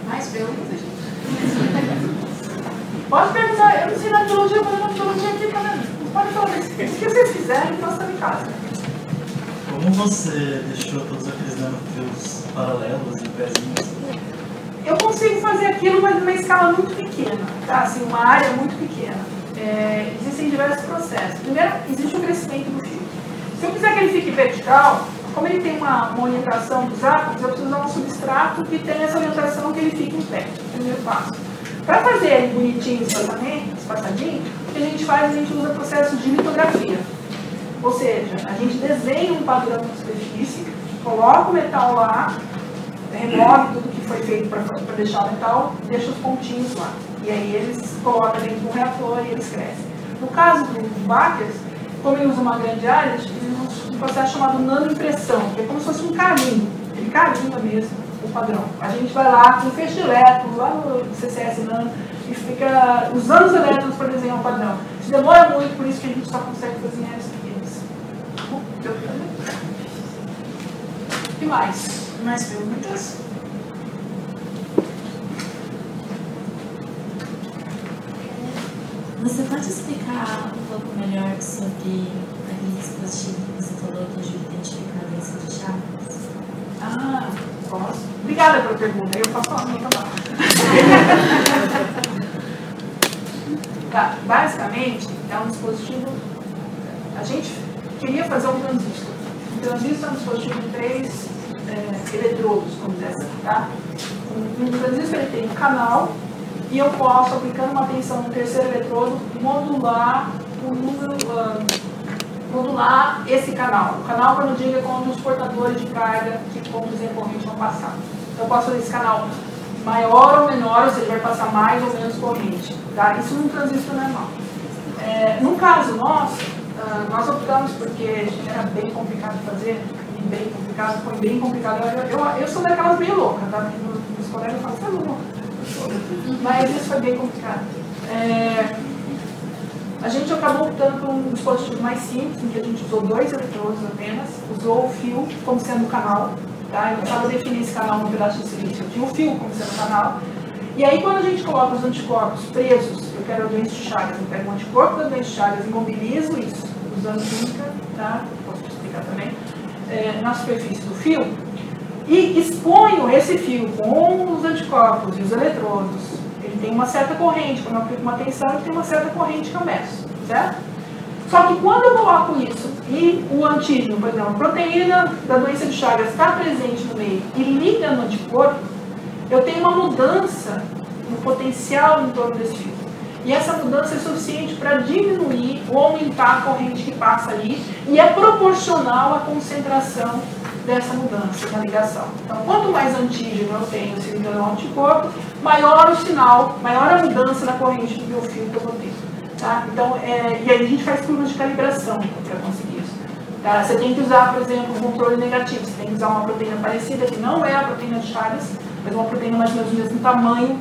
Mais perguntas, gente? Pode perguntar. Eu não sei na biologia, mas na biologia aqui também. Pode falar o que vocês quiserem, nós estamos em casa. Como você deixou todos aqueles nanofios paralelos e pezinhos? Eu consigo fazer aquilo, mas numa escala muito pequena, tá? Assim, uma área muito pequena. Existem diversos processos. Primeiro, existe o crescimento do fio. Se eu quiser que ele fique vertical, como ele tem uma orientação dos átomos, eu preciso usar um substrato que tenha essa orientação que ele fique em pé. Primeiro passo. Para fazer ele bonitinho, espaçadinho, o que a gente faz? A gente usa processo de litografia. Ou seja, a gente desenha um padrão de superfície, coloca o metal lá, remove tudo que foi feito para deixar o metal, deixa os pontinhos lá. E aí eles colocam dentro de um reator e eles crescem. No caso dos Bakers, como ele usa uma grande área, eles usam um processo chamado nanoimpressão, que é como se fosse um carinho. Ele carinha mesmo o padrão. A gente vai lá com feixe de elétrons, lá no CCS Nano, e fica usando os elétrons para desenhar um padrão. Isso demora muito, por isso que a gente só consegue fazer em áreas pequenas. O que mais? Mais perguntas? Você pode explicar um pouco melhor sobre aquele dispositivo que você falou que ajuda a identificar a doença de Chagas? Ah, posso. Obrigada pela pergunta. Eu posso falar no meu trabalho. Tá, basicamente, é um dispositivo... A gente queria fazer um transistor. O transistor é um dispositivo de 3 eletrodos, vamos dizer assim, tá? Um transistor ele tem um canal e eu posso, aplicando uma tensão no terceiro eletrodo, modular o número, modular esse canal. O canal, quando eu digo, é quando os portadores de carga que conduzem a corrente vão passar. Então eu posso fazer esse canal maior ou menor, ou seja, vai passar mais ou menos corrente. Tá? Isso num transistor normal. No caso nosso, nós optamos porque era bem complicado de fazer, e bem complicado, foi bem complicado. Eu sou daquelas bem loucas, tá? Meus colegas falam, você é louca. Mas isso foi bem complicado. A gente acabou optando por um dispositivo mais simples, em que a gente usou 2 eletrodos apenas, usou o fio como sendo o canal. Tá? Eu precisava definir esse canal num pedaço de silício. Eu tinha o fio como sendo o canal. E aí, quando a gente coloca os anticorpos presos, eu quero a doença de Chagas, eu pego um anticorpo da doença de Chagas, imobilizo isso, usando química, tá? Posso te explicar também, na superfície do fio, e exponho esse fio com os anticorpos e os eletrodos. Ele tem uma certa corrente, quando eu aplico uma tensão, ele tem uma certa corrente que eu meço, certo? Só que quando eu coloco isso e o antígeno, por exemplo, a proteína da doença de Chagas está presente no meio e liga no anticorpo, eu tenho uma mudança no potencial em torno desse fio. E essa mudança é suficiente para diminuir ou aumentar a corrente que passa ali e é proporcional à concentração dessa mudança na ligação. Então, quanto mais antígeno eu tenho se ligando ao anticorpo, maior o sinal, maior a mudança na corrente do meu fio que eu vou ter. Tá? Então, e aí a gente faz curvas de calibração para conseguir isso. Tá? Você tem que usar, por exemplo, um controle negativo. Você tem que usar uma proteína parecida, que não é a proteína de Chagas, mas uma proteína mais ou menos do mesmo tamanho,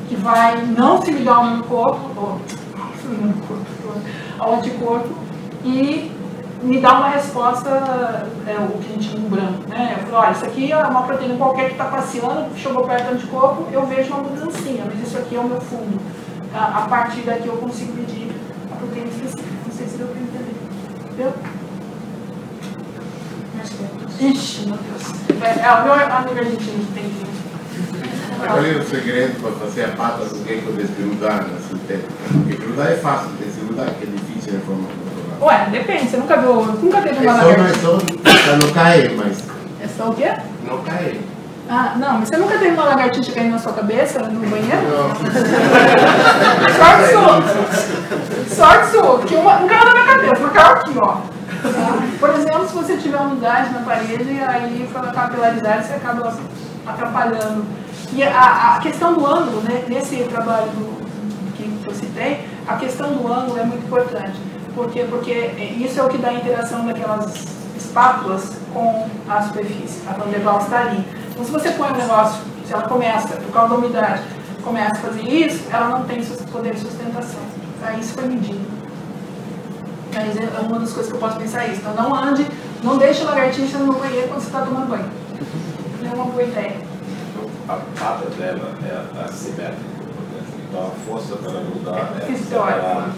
que vai não se ligar ao anticorpo, ao anticorpo, e me dá uma resposta, o que a gente chama de branco, né? Eu falo, olha, isso aqui é uma proteína qualquer que está passeando, chegou perto do anticorpo, eu vejo uma mudancinha, mas isso aqui é o meu fundo. A partir daqui eu consigo medir a proteína específica. Não sei se deu para entender. Entendeu? Ixi, meu Deus. O meu amigo argentino entende. Qual é o segredo para fazer a pata do gecko desgrudar na sintética? Porque grudar é fácil, desgrudar que é difícil de forma controlada. Ué, depende, você nunca teve uma lagartixa. É só não cair, mas... É só o quê? Não cair. Ah, não, mas você nunca teve uma lagartixa caindo na sua cabeça no banheiro? Não. Sorte sua, porque um caiu na minha cabeça, uma caiu aqui, ó. Por exemplo, se você tiver umidade na parede, aí quando a capilaridade você acaba atrapalhando. E a questão do ângulo, né, nesse trabalho que eu citei, a questão do ângulo é muito importante. Por quê? Porque isso é o que dá a interação daquelas espátulas com a superfície, a Van der Waals está ali. Então, se você põe um negócio, se ela começa, por causa da umidade, começa a fazer isso, ela não tem poder de sustentação. Tá? Isso foi medido. Mas é uma das coisas que eu posso pensar isso. Então, não ande, não deixe a lagartixa no banheiro quando você está tomando banho. Não é uma boa ideia. A pata dela é assimétrica. Então, a força para ela grudar é separada.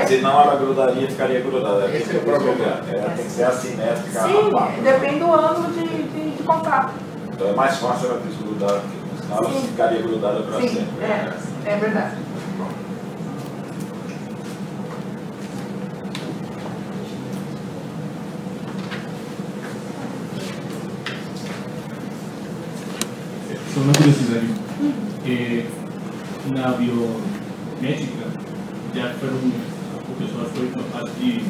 Senão ela grudaria, ficaria grudada. Esse é o problema. Ela tem que ser assimétrica. Sim, depende do ângulo de contato. Então é mais fácil ela desgrudar, senão ela ficaria grudada para Sim, sempre. é verdade. Só uma curiosidade. Na biomédica, já o pessoal foi capaz de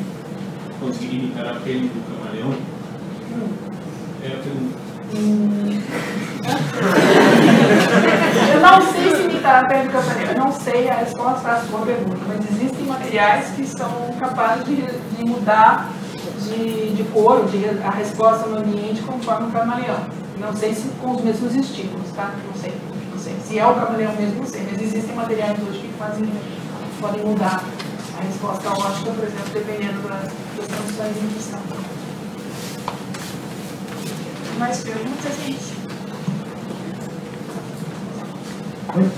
conseguir imitar a pele do camaleão? É a pergunta. Eu não sei se imitar a pele do camaleão. Eu não sei a resposta à sua pergunta, mas existem materiais que são capazes de mudar de cor, a resposta no ambiente conforme o camaleão. Não sei se com os mesmos estímulos, tá? Não sei. Se é o camaleão mesmo, não sei, mas existem materiais hoje que podem mudar a resposta ótica, por exemplo, dependendo das condições em questão. Mais perguntas, gente? Oi?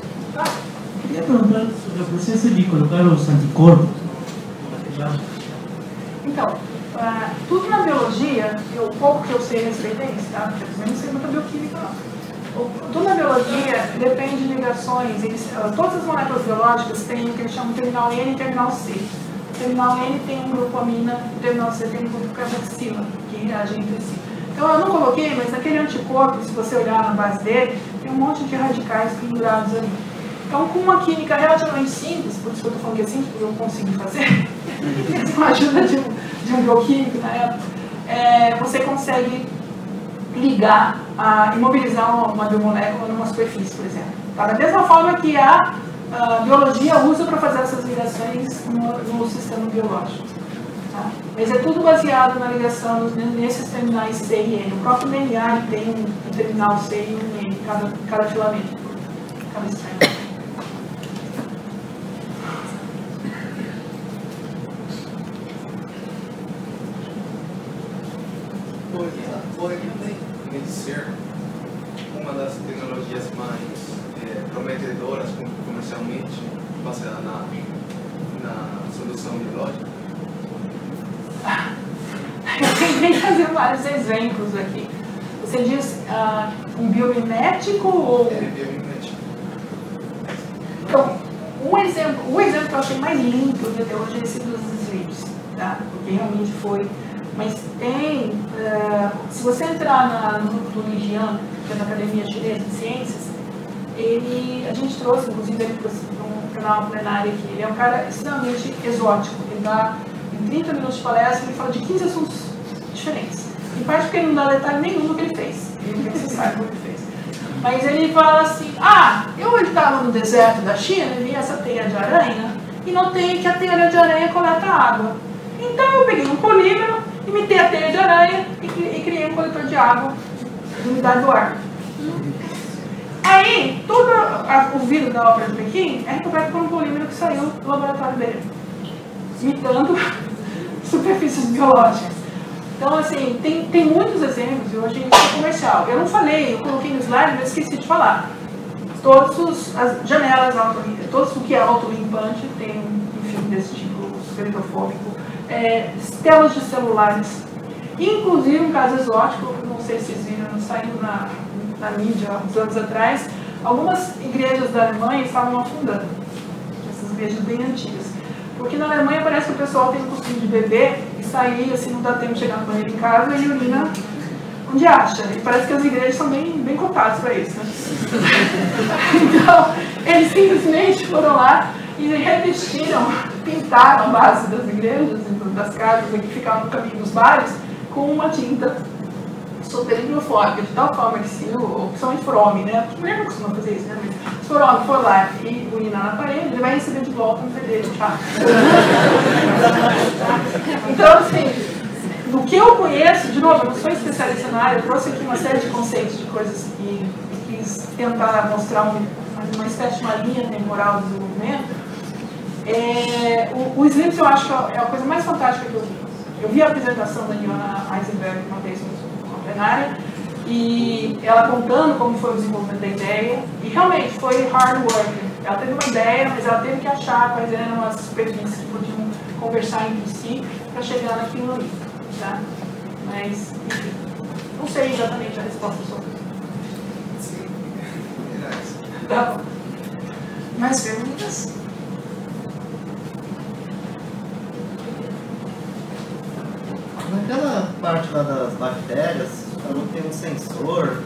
Queria perguntar sobre o processo de colocar os anticorpos no material. Então, tudo na biologia, o pouco que eu sei a respeito é isso, tá? Porque eu não sei muita bioquímica, não. Tudo na biologia depende de ligações. Todas as moléculas biológicas têm o que eles chamam de terminal N e terminal C. O terminal N tem um grupo amina, o terminal C tem um grupo carboxila, que reagem entre si. Então eu não coloquei, mas naquele anticorpo, se você olhar na base dele, tem um monte de radicais pendurados ali. Então, com uma química relativamente simples, por isso que eu estou falando que é simples, porque eu consegui fazer, com a ajuda de um bioquímico na época, você consegue ligar, imobilizar uma biomolécula numa superfície, por exemplo. Tá? Da mesma forma que a biologia usa para fazer essas ligações no sistema biológico. Tá? Mas é tudo baseado na ligação nesses terminais C e N. O próprio DNA tem um terminal C e um N, cada filamento, cada estrela. Poderia ser uma das tecnologias mais prometedoras comercialmente baseada na solução biológica? Eu tentei fazer vários exemplos aqui. Você diz um biomimético ou... Biomimético. Então, o exemplo que eu achei mais lindo que eu vi até hoje é esse dos slips, tá? Porque realmente foi... Mas tem... se você entrar no grupo do Li Jian, que é da Academia Chinesa de Ciências, a gente trouxe, inclusive, ele para um canal plenário aqui. Ele é um cara extremamente exótico. Ele dá, em 30 minutos de palestra, ele fala de 15 assuntos diferentes. Em parte porque ele não dá detalhe nenhum do que ele fez. Ele não quer que você saiba o que ele fez. Mas ele fala assim, eu estava no deserto da China e vi essa teia de aranha e notei que a teia de aranha coleta água. Então eu peguei um polímero, imitei a teia de aranha e criei um coletor de água de umidade do ar. Aí, todo o vidro da ópera de Pequim é recoberto por um polímero que saiu do laboratório dele, imitando superfícies biológicas. Então, assim, tem muitos exemplos, e hoje é comercial. Eu não falei, eu coloquei no slide, mas esqueci de falar. As janelas todos o que é autolimpante tem um filme desse tipo, superhidrofóbico, telas de celulares, inclusive um caso exótico, não sei se vocês viram, saindo na mídia há uns anos atrás, algumas igrejas da Alemanha estavam afundando, essas igrejas bem antigas. Porque na Alemanha parece que o pessoal tem o costume de beber e sair, assim, não dá tempo de chegar no banheiro em casa e urina onde acha. E parece que as igrejas são bem cotadas para isso, né? Então, eles simplesmente foram lá e revestiram, pintaram a base das igrejas, das casas que ficavam no caminho dos bares, com uma tinta super hidrofóbica, de tal forma que se principalmente for homem, né? Porque mulher não costuma fazer isso, né? Mas se for homem for lá e urinar na parede, ele vai receber de volta um pedreiro, tá? Então, assim, do que eu conheço, de novo, eu não sou especialista na área, eu trouxe aqui uma série de conceitos de coisas que quis tentar mostrar uma espécie de uma linha temporal do desenvolvimento. O SLIMS eu acho que é a coisa mais fantástica que eu vi. Eu vi a apresentação da Niona Eisenberg uma vez na plenária, e ela contando como foi o desenvolvimento da ideia, e realmente foi hard work. Ela teve uma ideia, mas ela teve que achar quais eram as superfícies que podiam conversar entre si para chegar naquilo ali. Tá? Mas, enfim, não sei exatamente a resposta sobre isso. Sim, tá bom. Mais perguntas? Naquela parte lá das bactérias, falou que tem um sensor,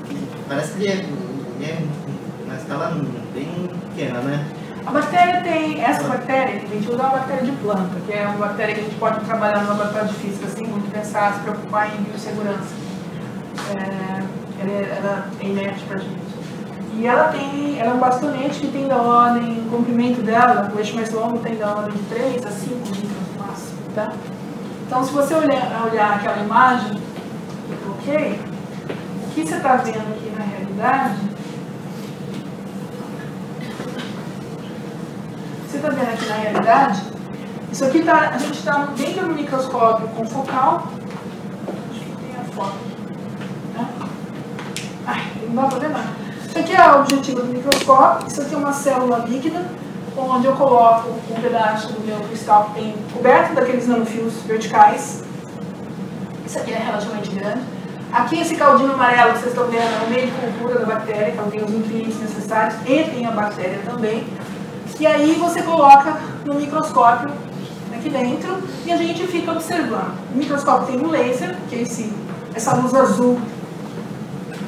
que parece que ele é na escala bem pequena, né? A bactéria tem, essa bactéria, a gente usa uma bactéria de planta, que é uma bactéria que a gente pode trabalhar no laboratório de física sem muito pensar, se preocupar em biossegurança. Ela é inerte para a gente. E ela é um bastonete que tem da ordem, o comprimento dela, o eixo mais longo tem da ordem de 3 a 5 litros no máximo, tá? Então, se você olhar aquela imagem que eu coloquei, o que você está vendo aqui na realidade, isso aqui a gente está dentro do microscópio com focal, acho que tem a foto, né? Não dá para ver nada. Isso aqui é o objetivo do microscópio, isso aqui é uma célula líquida, onde eu coloco um pedaço do meu cristal que tem coberto daqueles nanofios verticais. Isso aqui é relativamente grande. Aqui esse caldinho amarelo que vocês estão vendo é o meio de cultura da bactéria, então tem os nutrientes necessários e tem a bactéria também. E aí você coloca no microscópio aqui dentro e a gente fica observando. O microscópio tem um laser, que é esse essa luz azul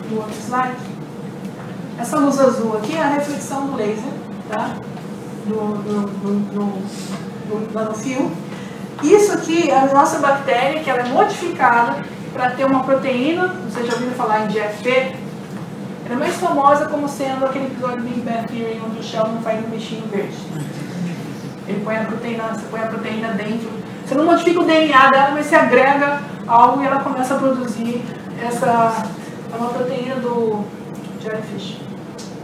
do outro slide. Essa luz azul aqui é a reflexão do laser, tá? do nanofio. Isso aqui é a nossa bactéria, que ela é modificada para ter uma proteína. Vocês já ouviram falar em GFP? Ela é mais famosa como sendo aquele episódio do Big Bang Theory onde o Sheldon faz um bichinho verde. Ele põe a proteína, você põe a proteína dentro. Você não modifica o DNA dela, mas você agrega algo e ela começa a produzir essa. É uma proteína do jellyfish,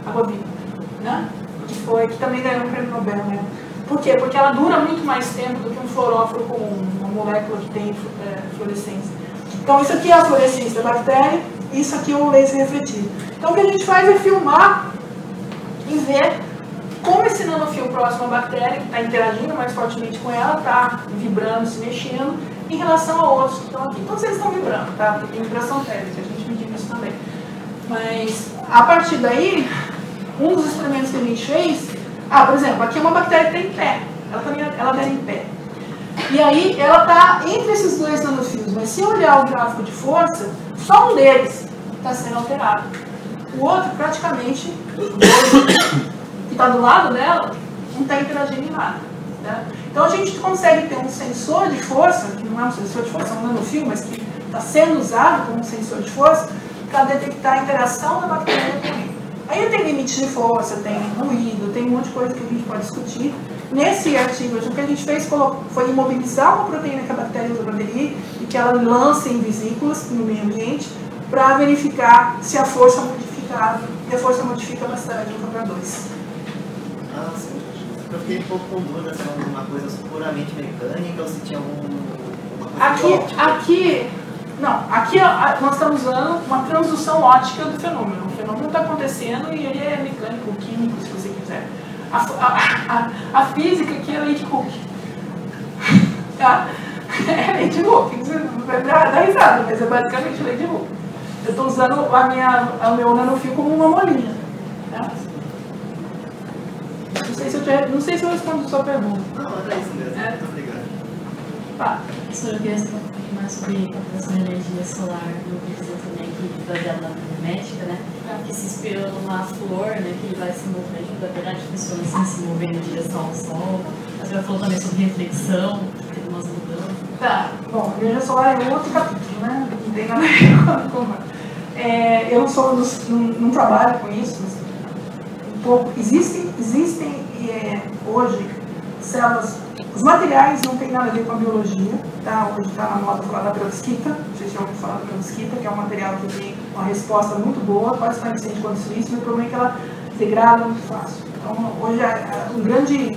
água-viva, né? Que também ganhou um prêmio Nobel, né? Por quê? Porque ela dura muito mais tempo do que um fluoróforo comum, uma molécula que tem fluorescência. Então isso aqui é a fluorescência da bactéria, e isso aqui é o laser refletido. Então o que a gente faz é filmar e ver como esse nanofio próximo à bactéria, que está interagindo mais fortemente com ela, está vibrando, se mexendo, em relação a outros que estão aqui. Todos eles estão vibrando, tá? Porque tem vibração térmica, a gente mediu isso também. Mas, a partir daí, um dos experimentos que a gente fez, por exemplo, aqui é uma bactéria que está em pé, ela está em pé. E aí, ela está entre esses dois nanofios, mas se eu olhar o gráfico de força, só um deles está sendo alterado. O outro, praticamente, que está do lado dela, não está interagindo em nada. Né? Então a gente consegue ter um sensor de força, que não é um sensor de força, é um nanofio, mas que está sendo usado como um sensor de força, para detectar a interação da bactéria com ele. Aí tem limite de força, tem ruído, tem um monte de coisa que a gente pode discutir. Nesse artigo, o que a gente fez foi imobilizar uma proteína que a bactéria usa para aderir e que ela lança em vesículas no meio ambiente para verificar se a força modificada, e a força modifica bastante o fator 2. Eu fiquei um pouco com dúvida se era uma coisa puramente mecânica ou se tinha alguma coisa Aqui nós estamos usando uma transdução óptica do fenômeno. O fenômeno está acontecendo e ele é mecânico, químico, se você quiser. A física aqui é Lady Cook. Tá? É Lady Cook. Você vai dar risada, mas é basicamente Lady Cook. Eu estou usando o meu nanofio como uma molinha. Tá? Não sei se eu respondo a sua pergunta. Não, era isso mesmo. Muito obrigado. Tá. Professor, eu queria saber um pouquinho mais sobre a captação de energia solar. Eu ouvi dizer também que, baseado na hermética, né? Que se inspirou numa flor, né? Que vai se mover, na verdade, funciona assim, se movendo em direção ao sol. A senhora falou também sobre reflexão, que teve umas mudanças. Tá. Bom, energia solar é outro capítulo, né? Não tem nada a ver com eu não trabalho com isso, mas um pouco. Existem hoje células. Os materiais não tem nada a ver com a biologia, tá? Hoje está na moda falar da perovskita, vocês já ouviram falar da perovskita, que é um material que tem uma resposta muito boa, quase tão eficiente quanto o silício, mas o problema é que ela degrada muito fácil. Então, hoje, um grande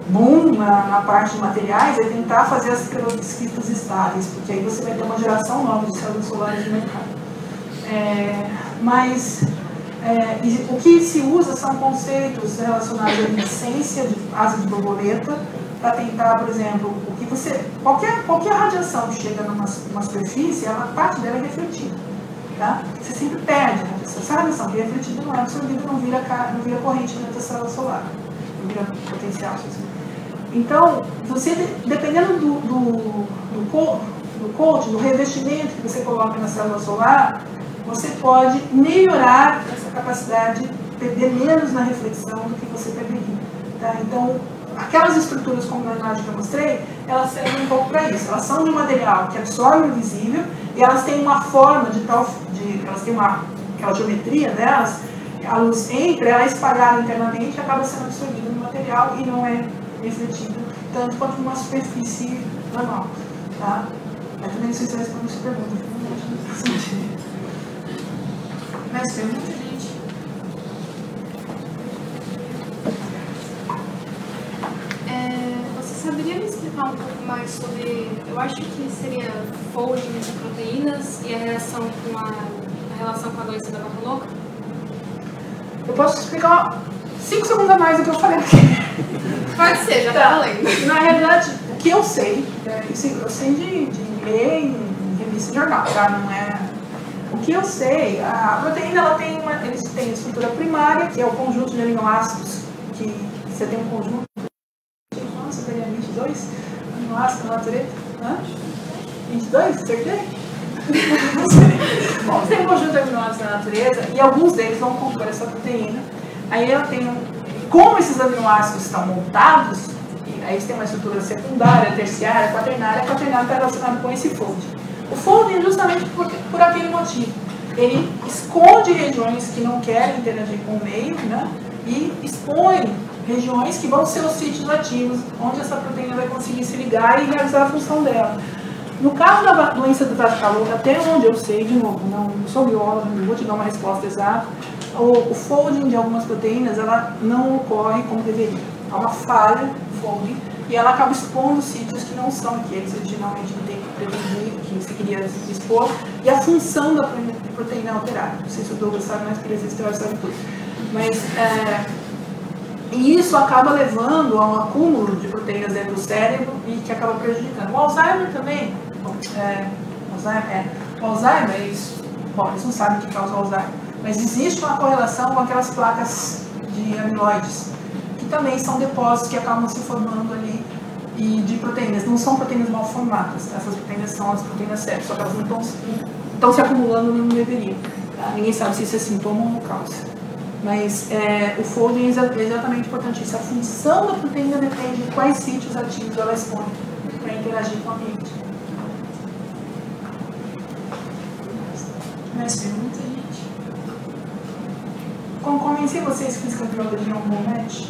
boom na parte de materiais é tentar fazer as perovskitas estáveis, porque aí você vai ter uma geração nova de células solares no mercado. O que se usa são conceitos relacionados à eficiência de asa de borboleta, para tentar, por exemplo, qualquer radiação que chega numa superfície, parte dela é refletida. Tá? Você sempre perde a radiação. Essa radiação que é refletida não é absorvida, não vira corrente dentro da célula solar, não vira potencial. Então, você, dependendo do coating, do revestimento que você coloca na célula solar, você pode melhorar essa capacidade de perder menos na reflexão do que você perderia. Tá? Então, aquelas estruturas, como na imagem que eu mostrei, elas servem um pouco para isso. Elas são de um material que absorve o visível e elas têm uma forma elas têm aquela geometria delas, a luz entra, ela é espalhada internamente e acaba sendo absorvida no material e não é refletida tanto quanto numa superfície normal. Tá? Mas também não sei se eu respondo essa pergunta. Mais pergunta, gente? Você saberia me explicar um pouco mais sobre, eu acho que seria folding de proteínas e a relação com a doença da vaca louca? Eu posso explicar 5 segundos a mais do que eu falei aqui. Pode ser, já tá lendo. Na realidade, o que eu sei, eu sei de ler em revista e jornal, tá? Não é... O que eu sei, a proteína eles têm a estrutura primária, que é o conjunto de aminoácidos, que você tem um conjunto. Nossa, eu teria 22 aminoácidos na natureza? 22? Acertei? Não sei. Bom, tem um conjunto de aminoácidos na natureza e alguns deles vão compor essa proteína. Aí ela tem como esses aminoácidos estão montados, aí eles têm uma estrutura secundária, terciária, quaternária. A quaternária está relacionada com esse fold. O fold é justamente por aquele motivo. Ele esconde regiões que não querem interagir com o meio, né? E expõe regiões que vão ser os sítios ativos, onde essa proteína vai conseguir se ligar e realizar a função dela. No caso da doença do trato calor, até onde eu sei, de novo, não sou biólogo, não vou te dar uma resposta exata, o folding de algumas proteínas, ela não ocorre como deveria. Há uma falha no folding e ela acaba expondo sítios que não são aqueles originalmente pretendidos, que você queria expor, e a função da proteína é alterada. Não sei se o Douglas sabe, mas queria dizer se você sabe tudo. Mas, e isso acaba levando a um acúmulo de proteínas dentro do cérebro e que acaba prejudicando. O Alzheimer também, o Alzheimer é isso. Bom, eles não sabem o que causa o Alzheimer, mas existe uma correlação com aquelas placas de amiloides, que também são depósitos que acabam se formando ali e de proteínas. Não são proteínas mal formadas, essas proteínas são as proteínas certas, só que elas não estão se acumulando onde não deveriam. Tá? Ninguém sabe se isso é sintoma ou causa. Mas o folding é exatamente importante isso. A função da proteína depende de quais sítios ativos ela expõe para interagir com o ambiente. Mais perguntas, gente? Convenci vocês que fisicobiologia é um bom match?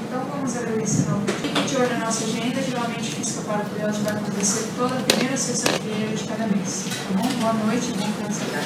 Então vamos agradecer ao Fique de olho na nossa agenda. Geralmente Física para Curiosos vai acontecer toda primeira sexta-feira de cada mês. Tá bom? Boa noite e bom cancelar.